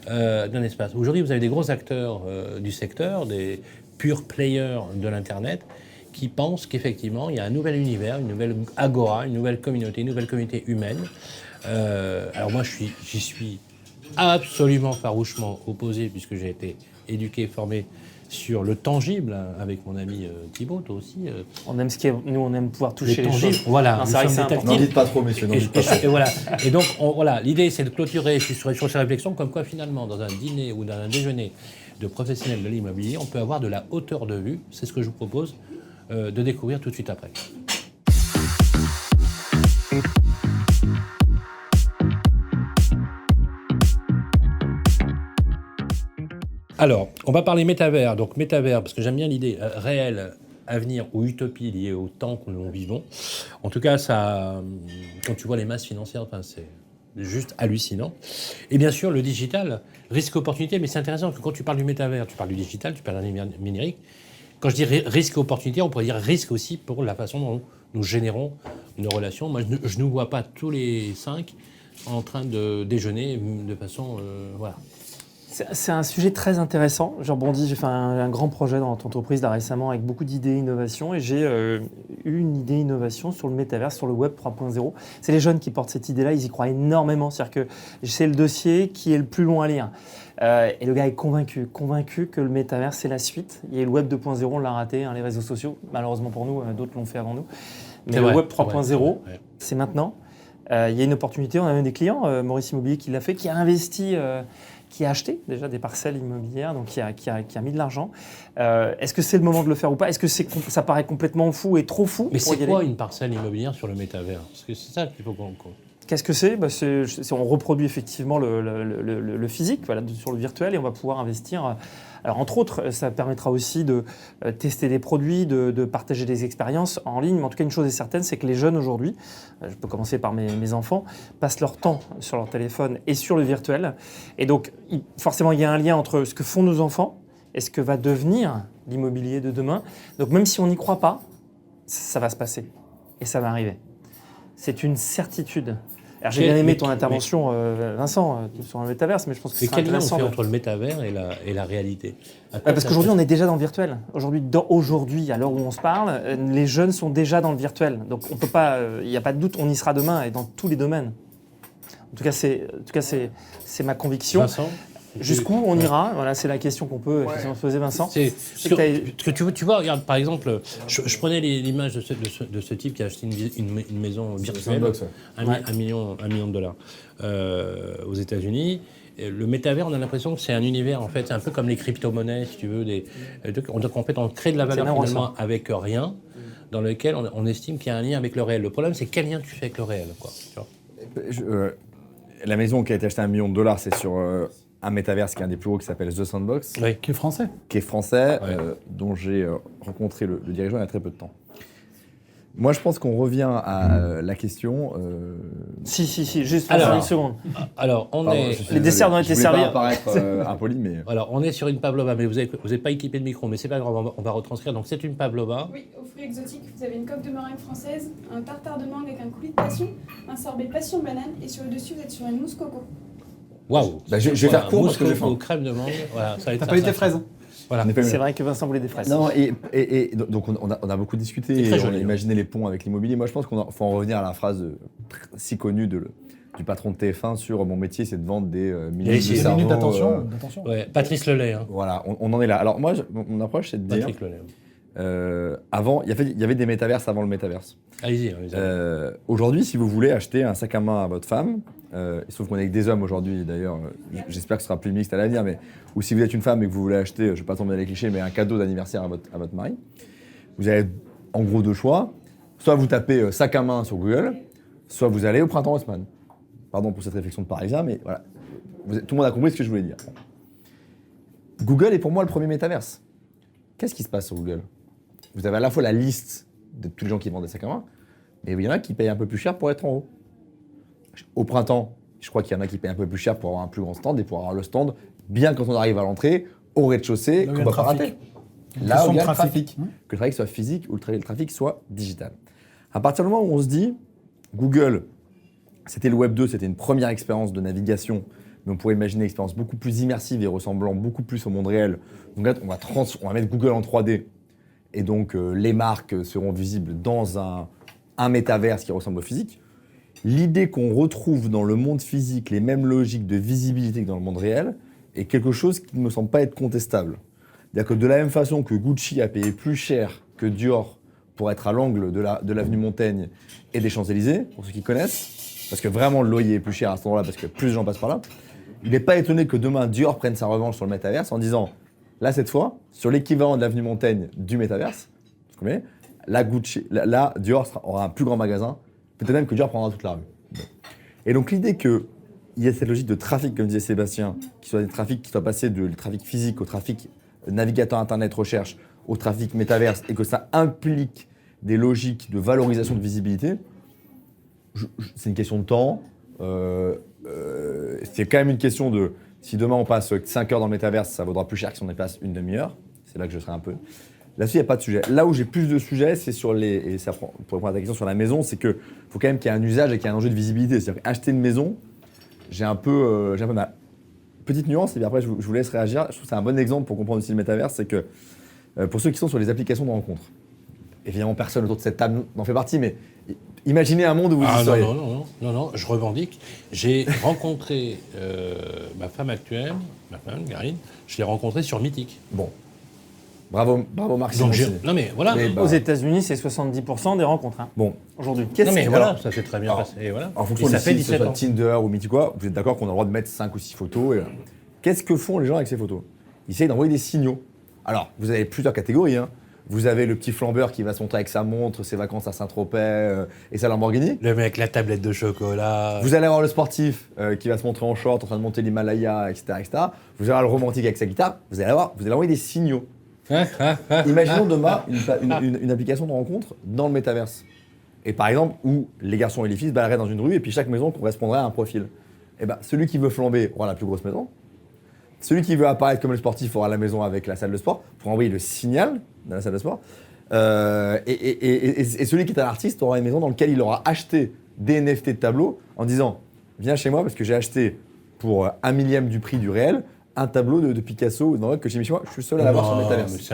Speaker 2: d'un espace. Aujourd'hui, vous avez des gros acteurs du secteur, des pure players de l'Internet, qui pensent qu'effectivement, il y a un nouvel univers, une nouvelle agora, une nouvelle communauté humaine. Alors moi, j'y suis absolument farouchement opposé, puisque j'ai été éduqué, formé sur le tangible, avec mon ami Thibaut, toi aussi.
Speaker 3: On aime nous, on aime pouvoir toucher les
Speaker 2: tangibles,
Speaker 3: choses.
Speaker 2: voilà.
Speaker 3: Non, c'est vrai que c'est important.
Speaker 5: N'en dites pas trop, messieurs. N'en dites pas trop.
Speaker 2: Et voilà. Et donc, voilà, l'idée, c'est de clôturer sur ces réflexions, comme quoi finalement, dans un dîner ou dans un déjeuner de professionnels de l'immobilier, on peut avoir de la hauteur de vue. C'est ce que je vous propose de découvrir tout de suite après. Alors, on va parler métavers. Donc métavers, parce que j'aime bien l'idée réelle, avenir ou utopie liée au temps que nous vivons. En tout cas, ça, quand tu vois les masses financières, enfin, c'est juste hallucinant. Et bien sûr, le digital, risque-opportunité, mais c'est intéressant parce que quand tu parles du métavers, tu parles du digital, tu parles d'un numérique. Quand je dis risque-opportunité, on pourrait dire risque aussi pour la façon dont nous générons nos relations. Moi, je ne nous vois pas tous les 5 en train de déjeuner de façon... voilà.
Speaker 3: C'est un sujet très intéressant. Je rebondis, j'ai fait un grand projet dans notre entreprise là, récemment avec beaucoup d'idées innovation et j'ai eu une idée innovation sur le métavers, sur le web 3.0. C'est les jeunes qui portent cette idée-là, ils y croient énormément. C'est-à-dire que c'est le dossier qui est le plus long à lire. Et le gars est convaincu que le métavers c'est la suite. Il y a le web 2.0, on l'a raté, hein, les réseaux sociaux. Malheureusement pour nous, d'autres l'ont fait avant nous. Mais le web 3.0, c'est maintenant. Il y a une opportunité, on a même des clients, Maurice Immobilier qui l'a fait, qui a investi... qui a acheté déjà des parcelles immobilières, donc qui a mis de l'argent. Est-ce que c'est le moment de le faire ou pas ? Est-ce que ça paraît complètement fou et trop fou ?
Speaker 2: Mais c'est quoi une parcelle immobilière sur le métavers ? Parce que c'est ça qu'il faut qu'on...
Speaker 3: Qu'est-ce que c'est ? On reproduit effectivement le physique voilà, sur le virtuel et on va pouvoir investir. Alors, entre autres, ça permettra aussi de tester des produits, de partager des expériences en ligne. Mais en tout cas, une chose est certaine, c'est que les jeunes aujourd'hui, je peux commencer par mes enfants, passent leur temps sur leur téléphone et sur le virtuel. Et donc, forcément, il y a un lien entre ce que font nos enfants et ce que va devenir l'immobilier de demain. Donc, même si on n'y croit pas, ça va se passer. Et ça va arriver. C'est une certitude. Alors, j'ai bien aimé ton intervention, Vincent, sur le métaverse, mais je pense que c'est intéressant.
Speaker 2: Quel lien on fait entre le métavers et la réalité ?
Speaker 3: Parce qu'aujourd'hui, on est déjà dans le virtuel. Aujourd'hui, à l'heure où on se parle, les jeunes sont déjà dans le virtuel. Donc, on peut pas, il n'y a pas de doute, on y sera demain et dans tous les domaines. En tout cas, c'est ma conviction.
Speaker 2: Vincent ?
Speaker 3: Jusqu'où on ira ? Voilà, c'est la question qu'on peut se poser, Vincent.
Speaker 2: Tu vois, regarde, par exemple, je prenais l'image de ce type qui a acheté une maison virtuelle, $1 million aux États-Unis. Le métavers, on a l'impression que c'est un univers, en fait, c'est un peu comme les crypto-monnaies, si tu veux. En fait, on crée de la valeur finalement avec rien, dans lequel on estime qu'il y a un lien avec le réel. Le problème, c'est quel lien tu fais avec le réel, quoi. Tu vois.
Speaker 5: La maison qui a été achetée $1 million, c'est sur un métaverse qui est un des plus gros, qui s'appelle The Sandbox.
Speaker 2: Oui.
Speaker 4: Qui est français.
Speaker 5: Qui est français, dont j'ai rencontré le dirigeant il y a très peu de temps. Moi, je pense qu'on revient à la question...
Speaker 3: Si, juste une seconde.
Speaker 2: Alors,
Speaker 3: les desserts ont été servis.
Speaker 5: Je ne voulais pas apparaître impoli, mais...
Speaker 2: Alors, on est sur une pavlova, mais vous n'êtes pas équipé de micro, mais c'est pas grave, on va retranscrire. Donc, c'est une pavlova.
Speaker 8: Oui, aux fruits exotiques, vous avez une coque de meringue française, un tartare de mangue avec un coulis de passion, un sorbet passion banane, et sur le dessus, vous êtes sur une mousse coco.
Speaker 2: Waouh.
Speaker 5: Je vais faire court parce que j'ai faim.
Speaker 2: Crème de mangue. Voilà, ça va être.
Speaker 4: T'as pas eu tes fraises, hein ?
Speaker 2: Voilà.
Speaker 3: C'est vrai que Vincent voulait des fraises.
Speaker 5: Non, et donc on a beaucoup discuté, et on a imaginé les ponts avec l'immobilier. Moi, je pense qu'il faut en revenir à la phrase si connue du patron de TF1 sur mon métier, c'est de vendre des milliers de cerveaux.
Speaker 4: Minute d'attention.
Speaker 2: Ouais, Patrice Lelay. Hein.
Speaker 5: Voilà, on en est là. Alors moi, mon approche, c'est de dire...
Speaker 2: Patrick Lelay.
Speaker 5: Avant, il y avait des métaverses avant le métaverse.
Speaker 2: Allez-y.
Speaker 5: Aujourd'hui, si vous voulez acheter un sac à main à votre femme, sauf qu'on est avec des hommes aujourd'hui, d'ailleurs, j'espère que ce sera plus mixte à l'avenir, mais ou si vous êtes une femme et que vous voulez acheter, je ne vais pas tomber dans les clichés, mais un cadeau d'anniversaire à votre mari, vous avez en gros 2 choix. Soit vous tapez sac à main sur Google, soit vous allez au Printemps Haussmann. Pardon pour cette réflexion de parisien, mais voilà. Tout le monde a compris ce que je voulais dire. Google est pour moi le premier métaverse. Qu'est-ce qui se passe sur Google ? Vous avez à la fois la liste de tous les gens qui vendent des sacs à main, mais il y en a qui payent un peu plus cher pour être en haut. Au printemps, je crois qu'il y en a qui payent un peu plus cher pour avoir un plus grand stand et pour avoir le stand bien quand on arrive à l'entrée, au rez-de-chaussée,
Speaker 4: Là où
Speaker 5: qu'on
Speaker 4: il y a
Speaker 5: va
Speaker 4: le
Speaker 5: pas
Speaker 4: trafic.
Speaker 5: rater.
Speaker 4: Une
Speaker 5: Là
Speaker 4: question
Speaker 5: où il y a
Speaker 4: de
Speaker 5: le
Speaker 4: trafic.
Speaker 5: trafic, que le trafic soit physique ou le trafic soit digital. À partir du moment où on se dit, Google, c'était le Web 2, c'était une première expérience de navigation, mais on pourrait imaginer une expérience beaucoup plus immersive et ressemblant beaucoup plus au monde réel. Donc là, on va mettre Google en 3D, et donc les marques seront visibles dans un métaverse qui ressemble au physique. L'idée qu'on retrouve dans le monde physique les mêmes logiques de visibilité que dans le monde réel est quelque chose qui ne me semble pas être contestable. C'est-à-dire que de la même façon que Gucci a payé plus cher que Dior pour être à l'angle de l'avenue Montaigne et des Champs-Élysées, pour ceux qui connaissent, parce que vraiment le loyer est plus cher à cet endroit-là parce que plus de gens passent par là, il n'est pas étonné que demain Dior prenne sa revanche sur le métaverse en disant, là cette fois, sur l'équivalent de l'avenue Montaigne du métaverse, là Dior aura un plus grand magasin, peut-être même que Dior prendra toute la rue. Bon. Et donc l'idée qu'il y ait cette logique de trafic, comme disait Sébastien, qui soit des trafics qui soient passés du trafic physique au trafic navigateur internet recherche, au trafic métaverse, et que ça implique des logiques de valorisation de visibilité, c'est une question de temps. C'est quand même une question de, si demain on passe 5 heures dans le métaverse, ça vaudra plus cher que si on y passe une demi-heure. C'est là que je serai un peu... Là-dessus, il n'y a pas de sujet. Là où j'ai plus de sujets, c'est sur les... Et ça, pour répondre à ta question sur la maison, c'est qu'il faut quand même qu'il y ait un usage et qu'il y ait un enjeu de visibilité. C'est-à-dire qu'acheter une maison, j'ai un peu mal. Petite nuance, et puis après je vous laisse réagir. Je trouve que c'est un bon exemple pour comprendre aussi le métaverse, c'est que pour ceux qui sont sur les applications de rencontres, évidemment personne autour de cette table n'en fait partie, mais imaginez un monde où vous y seriez.
Speaker 2: Non, je revendique. J'ai rencontré ma femme actuelle, ma femme, Karine, je l'ai rencontrée sur Mythique.
Speaker 5: Bon. Bravo Marc.
Speaker 2: Donc non mais voilà.
Speaker 5: Mais
Speaker 3: Aux États-Unis, c'est 70% des rencontres
Speaker 5: Bon.
Speaker 3: aujourd'hui.
Speaker 2: Non mais voilà,
Speaker 5: alors,
Speaker 2: ça s'est très bien passé. Et voilà.
Speaker 5: En fonction
Speaker 2: Et
Speaker 5: de
Speaker 2: ça fait
Speaker 5: si ce
Speaker 2: 17
Speaker 5: soit
Speaker 2: ans.
Speaker 5: Tinder ou Mythique quoi, vous êtes d'accord qu'on a le droit de mettre 5 ou 6 photos. Qu'est-ce que font les gens avec ces photos? Ils essayent d'envoyer des signaux. Alors, vous avez plusieurs catégories. Hein. Vous avez le petit flambeur qui va se montrer avec sa montre, ses vacances à Saint-Tropez et sa Lamborghini.
Speaker 2: Le mec, la tablette de chocolat.
Speaker 5: Vous allez avoir le sportif qui va se montrer en short, en train de monter l'Himalaya, etc., etc. Vous allez avoir le romantique avec sa guitare. Vous allez envoyer des signaux. Imaginons demain une application de rencontre dans le métaverse. Et par exemple, où les garçons et les filles se baladeraient dans une rue et puis chaque maison correspondrait à un profil. Et ben, celui qui veut flamber aura la plus grosse maison. Celui qui veut apparaître comme le sportif aura la maison avec la salle de sport pour envoyer le signal dans la salle de sport. Et celui qui est un artiste aura une maison dans laquelle il aura acheté des NFT de tableaux en disant « Viens chez moi parce que j'ai acheté pour 1/1000 du prix du réel un tableau de Picasso ou que j'ai mis chez moi, je suis seul à l'avoir sur le métaverse. »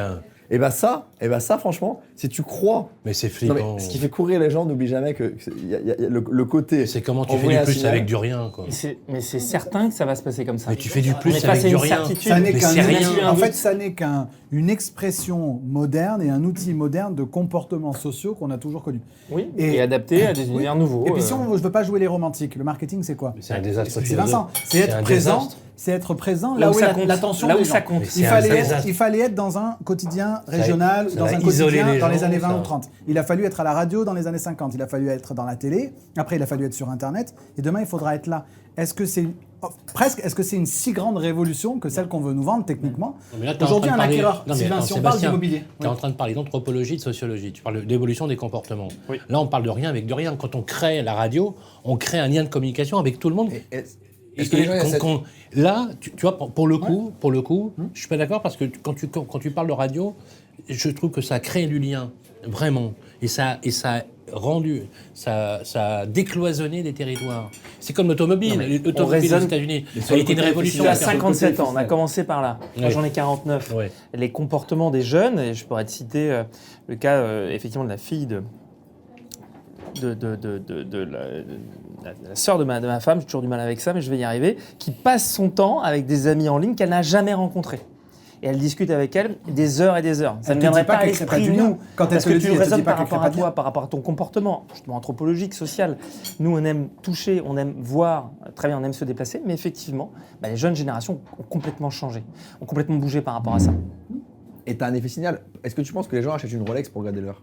Speaker 5: Et ben ça, franchement, si tu crois...
Speaker 2: Mais c'est
Speaker 5: Non,
Speaker 2: flippant.
Speaker 5: mais ce qui fait courir les gens, n'oublie jamais que y a le côté...
Speaker 2: C'est comment tu fais
Speaker 5: envoyer
Speaker 2: du
Speaker 5: un
Speaker 2: plus
Speaker 5: signal.
Speaker 2: avec du rien, quoi.
Speaker 3: Mais c'est certain que ça va se passer comme ça.
Speaker 2: Mais tu fais du
Speaker 3: On
Speaker 2: plus
Speaker 3: est
Speaker 2: avec
Speaker 3: passé à
Speaker 2: du
Speaker 3: une
Speaker 2: rien.
Speaker 3: certitude.
Speaker 4: Ça n'est
Speaker 2: Mais
Speaker 4: qu'un
Speaker 2: c'est rien.
Speaker 4: outil- en fait, ça n'est qu'une expression moderne et un outil moderne de comportements sociaux qu'on a toujours connus.
Speaker 3: Oui,
Speaker 4: Et-
Speaker 3: et adapté à des univers nouveaux.
Speaker 4: Et puis si je ne veux pas jouer les romantiques, le marketing c'est quoi?
Speaker 2: C'est un désastre.
Speaker 4: C'est Vincent, c'est être
Speaker 2: un
Speaker 4: présent.
Speaker 2: désastre.
Speaker 4: C'est être présent
Speaker 3: Là
Speaker 4: là
Speaker 3: où
Speaker 4: où
Speaker 3: ça
Speaker 4: est
Speaker 3: compte.
Speaker 4: l'attention
Speaker 3: Là où
Speaker 4: des
Speaker 3: ça
Speaker 4: gens.
Speaker 3: compte.
Speaker 2: C'est un désastre.
Speaker 4: Il fallait être dans un quotidien régional,
Speaker 2: ça
Speaker 4: dans
Speaker 2: va
Speaker 4: un
Speaker 2: isoler
Speaker 4: quotidien
Speaker 2: les
Speaker 4: dans les
Speaker 2: gens,
Speaker 4: années 20
Speaker 2: ça.
Speaker 4: ou 30. Il a fallu être à la radio dans les années 50, il a fallu être dans la télé, après il a fallu être sur Internet, et demain il faudra être là. Est-ce que c'est une si grande révolution que celle qu'on veut nous vendre techniquement?
Speaker 2: Non, mais là, t'es en
Speaker 4: Aujourd'hui,
Speaker 2: train
Speaker 4: un
Speaker 2: de parler-
Speaker 4: acquéreur,
Speaker 2: Non, mais
Speaker 4: Sylvain,
Speaker 2: attends,
Speaker 4: si on parle
Speaker 2: Sébastien,
Speaker 4: d'immobilier.
Speaker 2: Tu es en train de parler d'anthropologie, de sociologie, tu parles d'évolution des comportements.
Speaker 3: Oui.
Speaker 2: Là, on parle de rien avec de rien. Quand on crée la radio, on crée un lien de communication avec tout le monde.
Speaker 5: Est-ce que les gens, il y a cette-
Speaker 2: Là, tu vois, pour le coup, je suis pas d'accord parce que quand tu parles de radio, je trouve que ça crée du lien, vraiment. Et ça a rendu, ça a décloisonné des territoires. C'est comme l'automobile. L'automobile aux
Speaker 3: raisonne-
Speaker 2: États-Unis,
Speaker 5: Mais sur
Speaker 2: ça a
Speaker 5: le
Speaker 2: été une
Speaker 5: côté
Speaker 2: révolution.
Speaker 3: Tu as
Speaker 5: Sur le
Speaker 3: 57
Speaker 5: côté
Speaker 3: ans, on a commencé par là. Moi,
Speaker 2: Ouais.
Speaker 3: j'en ai 49.
Speaker 2: Ouais.
Speaker 3: Les comportements des jeunes, et je pourrais te citer le cas effectivement de la fille de la sœur de ma femme, j'ai toujours du mal avec ça, mais je vais y arriver, qui passe son temps avec des amis en ligne qu'elle n'a jamais rencontrés. Et elle discute avec elle des heures et des heures. Ça
Speaker 4: Elle
Speaker 3: ne
Speaker 4: te
Speaker 3: viendrait
Speaker 4: dit pas
Speaker 3: pas à
Speaker 4: qu'elle crée pas
Speaker 3: l'esprit,
Speaker 4: du lien.
Speaker 3: nous.
Speaker 4: Quand elle
Speaker 3: Parce
Speaker 4: te
Speaker 3: que
Speaker 4: le
Speaker 3: tu
Speaker 4: dit, elle te
Speaker 3: raisonnes
Speaker 4: dit pas
Speaker 3: par
Speaker 4: qu'elle crée
Speaker 3: rapport
Speaker 4: pas
Speaker 3: à
Speaker 4: de lien.
Speaker 3: toi, par rapport à ton comportement, justement anthropologique, social. Nous, on aime toucher, on aime voir, très bien, on aime se déplacer, mais effectivement, les jeunes générations ont complètement changé, ont complètement bougé par rapport à ça.
Speaker 5: Et t'as un effet signal. Est-ce que tu penses que les gens achètent une Rolex pour regarder l'heure?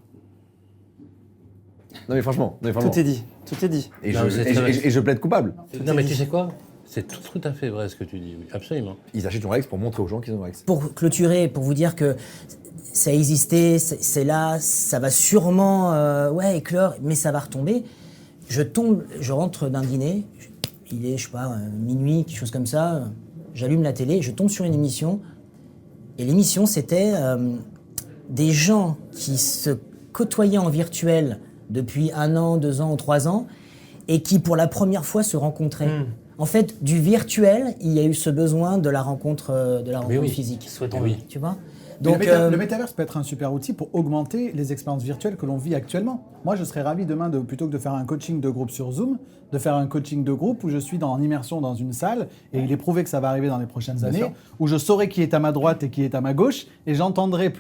Speaker 5: Non mais franchement.
Speaker 3: Tout est dit, tout est dit.
Speaker 5: Et,
Speaker 2: Non, mais
Speaker 5: je plaide coupable.
Speaker 2: Non, mais tu sais quoi? C'est tout à fait vrai ce que tu dis, oui, absolument.
Speaker 5: Ils achètent une Rolex pour montrer aux gens qu'ils ont une Rolex.
Speaker 6: Pour clôturer, pour vous dire que ça a existé, c'est là, ça va sûrement éclore, mais ça va retomber. Je rentre d'un dîner, il est, je sais pas, minuit, quelque chose comme ça. j'allume la télé, je tombe sur une émission, et l'émission c'était des gens qui se côtoyaient en virtuel depuis 1 an, 2 ans ou 3 ans, et qui pour la première fois se rencontraient. En fait, du virtuel, il y a eu ce besoin de la rencontre, physique. Tu vois. Donc,
Speaker 4: le métaverse peut être un super outil pour augmenter les expériences virtuelles que l'on vit actuellement. Moi, je serais ravi demain, plutôt que de faire un coaching de groupe sur Zoom, de faire un coaching de groupe où je suis en immersion dans une salle, et il est prouvé que ça va arriver dans les prochaines années, où je saurai qui est à ma droite et qui est à ma gauche, et j'entendrai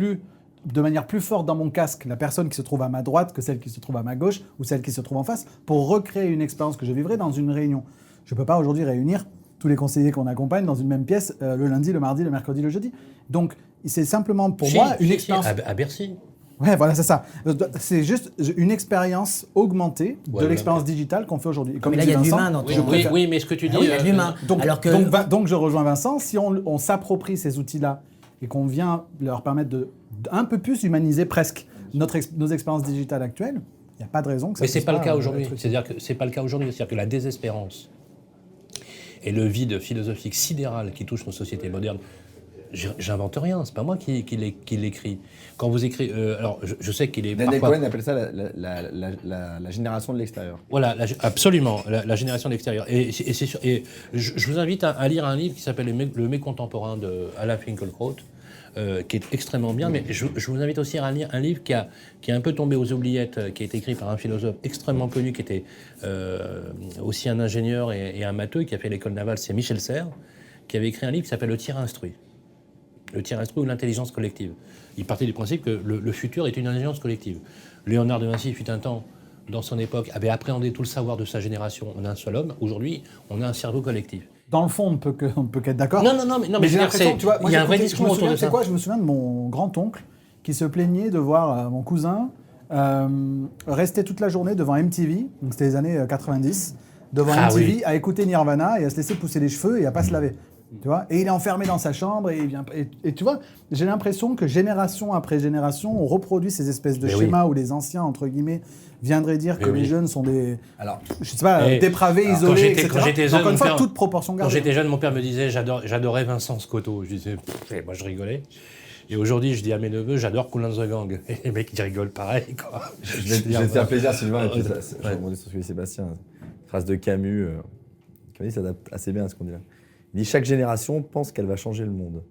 Speaker 4: de manière plus forte dans mon casque la personne qui se trouve à ma droite que celle qui se trouve à ma gauche ou celle qui se trouve en face, pour recréer une expérience que je vivrai dans une réunion. Je ne peux pas aujourd'hui réunir tous les conseillers qu'on accompagne dans une même pièce le lundi, le mardi, le mercredi, le jeudi. Donc, c'est simplement pour moi une expérience...
Speaker 2: À Bercy.
Speaker 4: Ouais, voilà, c'est ça. C'est juste une expérience augmentée de l'expérience digitale qu'on fait aujourd'hui.
Speaker 6: Mais là, il y a de l'humain dans ton...
Speaker 2: Oui, mais ce que tu dis...
Speaker 6: il y a de l'humain.
Speaker 4: Donc, je rejoins Vincent. Si on s'approprie ces outils-là et qu'on vient leur permettre un peu plus humaniser presque nos expériences digitales actuelles, il n'y a pas de raison que ça...
Speaker 2: Mais ce n'est pas le cas aujourd'hui. C'est-à-dire que c'est pas le cas aujourd'hui. C'est-à-dire que la désespérance et le vide philosophique sidéral qui touche nos sociétés modernes, j'invente rien, c'est pas moi qui l'écris. Quand vous écrivez, alors je sais qu'il est
Speaker 5: Daniel
Speaker 2: parfois...
Speaker 5: Cohen appelle ça la génération de l'extérieur.
Speaker 2: Voilà, absolument, la génération de l'extérieur. Et je vous invite à lire un livre qui s'appelle Le Mécontemporain de Alain Finkielkraut, qui est extrêmement bien, mais je vous invite aussi à lire un livre qui est un peu tombé aux oubliettes, qui a été écrit par un philosophe extrêmement connu, qui était aussi un ingénieur et un matheux, qui a fait l'école navale, c'est Michel Serres, qui avait écrit un livre qui s'appelle Le tir instruit. Le tir instruit ou l'intelligence collective. Il partait du principe que le futur est une intelligence collective. Léonard de Vinci fut un temps, dans son époque, avait appréhendé tout le savoir de sa génération en un seul homme. Aujourd'hui, on a un cerveau collectif.
Speaker 4: Dans le fond, on ne peut qu'être d'accord.
Speaker 2: Non, mais
Speaker 4: j'ai l'impression, tu vois,
Speaker 2: il y a un vrai discours autour de ça.
Speaker 4: Je me souviens de mon grand-oncle qui se plaignait de voir mon cousin rester toute la journée devant MTV, donc c'était les années 90, devant MTV, à écouter Nirvana et à se laisser pousser les cheveux et à pas se laver. Tu vois, et il est enfermé dans sa chambre et tu vois, j'ai l'impression que génération après génération, on reproduit ces espèces de schémas où les anciens, entre guillemets, viendraient dire que les jeunes sont des, je sais pas, dépravés, isolés, etc.
Speaker 2: Quand j'étais jeune,
Speaker 4: encore une fois, toute proportion gardée.
Speaker 2: Quand j'étais jeune, mon père me disait j'adorais Vincent Scotto. Je disais, moi je rigolais. Et aujourd'hui, je dis à mes neveux, j'adore Kool and the Gang. Et les mecs, ils rigolent pareil, quoi.
Speaker 5: Je vais te faire plaisir, Sylvain, et puis je vais rebondir sur ce que dit Sébastien. Une phrase de Camus, Camus s'adapte assez bien à ce qu'on dit là. Il dit « Chaque génération pense qu'elle va changer le monde ».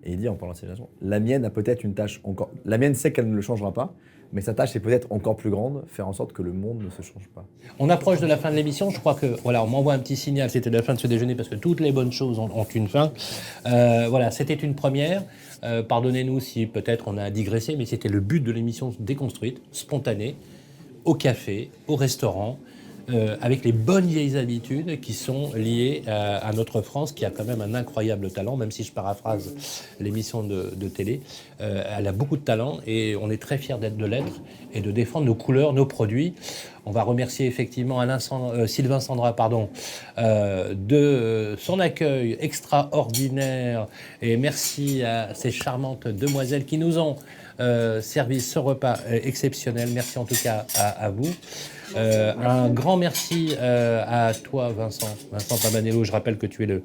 Speaker 5: Et il dit, en parlant de cette génération, la mienne a peut-être une tâche encore... La mienne sait qu'elle ne le changera pas, mais sa tâche est peut-être encore plus grande, faire en sorte que le monde ne se change pas.
Speaker 2: On approche de la fin de l'émission, je crois que, voilà, on m'envoie un petit signal, c'était la fin de ce déjeuner, parce que toutes les bonnes choses ont une fin. Voilà, c'était une première. Pardonnez-nous si peut-être on a digressé, mais c'était le but de l'émission déconstruite, spontanée, au café, au restaurant, avec les bonnes vieilles habitudes qui sont liées à notre France, qui a quand même un incroyable talent, même si je paraphrase l'émission de télé. Elle a beaucoup de talent et on est très fiers de l'être et de défendre nos couleurs, nos produits. On va remercier effectivement Sylvain Sandra de son accueil extraordinaire et merci à ces charmantes demoiselles qui nous ont servi ce repas exceptionnel. Merci en tout cas à vous. Un grand merci à toi, Vincent Pabanello. Je rappelle que tu es le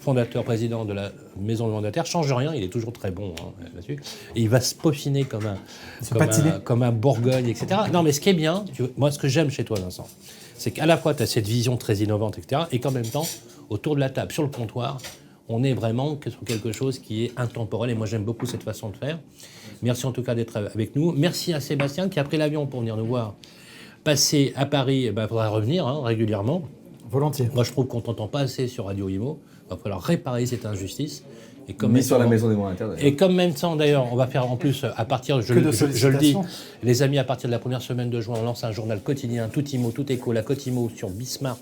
Speaker 2: fondateur, président de la Maison du Mandataire. Change rien, il est toujours très bon là-dessus. Et il va se peaufiner comme un Bourgogne, etc. Non, mais ce qui est bien, moi, ce que j'aime chez toi, Vincent, c'est qu'à la fois, tu as cette vision très innovante, etc., et qu'en même temps, autour de la table, sur le comptoir, on est vraiment sur quelque chose qui est intemporel. Et moi, j'aime beaucoup cette façon de faire. Merci en tout cas d'être avec nous. Merci à Sébastien qui a pris l'avion pour venir nous voir. Passer à Paris, il faudra revenir régulièrement.
Speaker 4: Volontiers.
Speaker 2: Moi, je trouve qu'on ne t'entend pas assez sur Radio Imo. Il va falloir réparer cette injustice. Et
Speaker 5: comme sur la Maison des Mandataires.
Speaker 2: Et comme même temps, d'ailleurs, on va faire en plus, à partir, je le dis, les amis, à partir de la première semaine de juin, on lance un journal quotidien, tout Imo, tout écho, la Côte Imo, sur Bismart,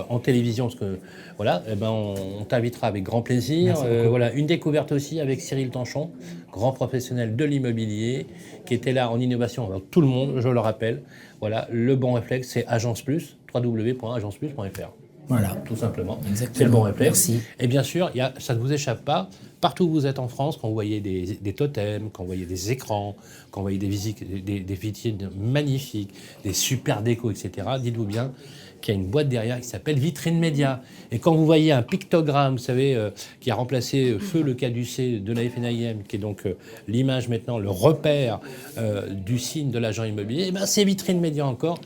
Speaker 2: en télévision, parce que voilà, on t'invitera avec grand plaisir. Voilà, une découverte aussi avec Cyril Tanchon, grand professionnel de l'immobilier, qui était là en innovation avec tout le monde, je le rappelle. Voilà, le bon réflexe, c'est Agence Plus, www.agenceplus.fr.
Speaker 6: Voilà.
Speaker 2: Tout simplement.
Speaker 6: Exactement.
Speaker 2: C'est le bon réflexe.
Speaker 6: Merci.
Speaker 2: Et bien sûr, ça ne vous échappe pas. Partout où vous êtes en France, quand vous voyez des totems, quand vous voyez des écrans, quand vous voyez des vitrines magnifiques, des super décos, etc., dites-vous bien qu'il y a une boîte derrière qui s'appelle Vitrine Média. Et quand vous voyez un pictogramme, vous savez, qui a remplacé Feu le caducée de la FNIM, qui est donc l'image maintenant, le repère du signe de l'agent immobilier, eh ben, c'est Vitrine Média encore.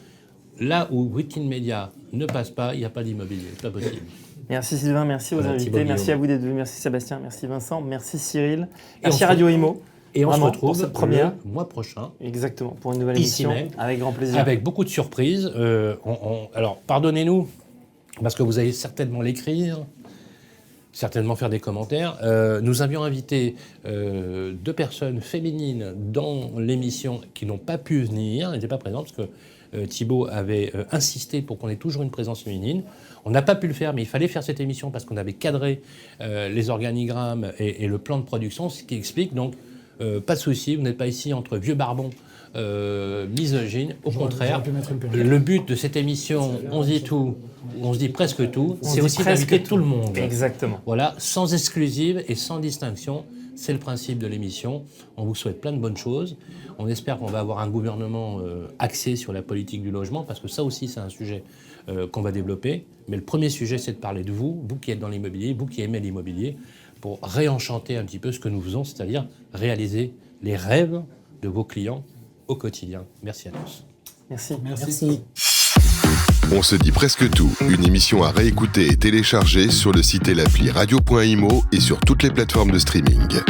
Speaker 2: Là où Vitrine Média ne passe pas, il n'y a pas d'immobilier. C'est pas possible.
Speaker 3: Merci Sylvain, merci aux
Speaker 2: Voilà,
Speaker 3: invités,
Speaker 2: Thibaut
Speaker 3: merci
Speaker 2: Guillaume.
Speaker 3: à vous des deux, merci Sébastien, merci Vincent, merci Cyril,
Speaker 2: Et
Speaker 3: merci
Speaker 2: on se
Speaker 3: Radio Imo.
Speaker 2: Et on
Speaker 3: Vraiment,
Speaker 2: se retrouve
Speaker 3: pour cette première.
Speaker 2: le mois prochain.
Speaker 3: Exactement, pour une nouvelle
Speaker 2: Ici
Speaker 3: émission,
Speaker 2: même.
Speaker 3: avec grand plaisir.
Speaker 2: Avec beaucoup de surprises. Alors, pardonnez-nous, parce que vous allez certainement l'écrire, certainement faire des commentaires. Nous avions invité 2 personnes féminines dans l'émission qui n'ont pas pu venir, n'étaient pas présentes, parce que Thibaut avait insisté pour qu'on ait toujours une présence féminine. On n'a pas pu le faire, mais il fallait faire cette émission parce qu'on avait cadré les organigrammes et le plan de production, ce qui explique donc, pas de souci, vous n'êtes pas ici entre vieux barbons misogynes. Au contraire, le but de cette émission, on se dit tout, on se dit presque tout, c'est aussi d'inviter tout le monde.
Speaker 3: Exactement.
Speaker 2: Voilà, sans exclusive et sans distinction. C'est le principe de l'émission. On vous souhaite plein de bonnes choses. On espère qu'on va avoir un gouvernement axé sur la politique du logement, parce que ça aussi, c'est un sujet qu'on va développer. Mais le premier sujet, c'est de parler de vous qui êtes dans l'immobilier, vous qui aimez l'immobilier, pour réenchanter un petit peu ce que nous faisons, c'est-à-dire réaliser les rêves de vos clients au quotidien. Merci à tous.
Speaker 3: Merci.
Speaker 6: Merci.
Speaker 1: On se dit presque tout. Une émission à réécouter et télécharger sur le site et l'appli radio.imo et sur toutes les plateformes de streaming.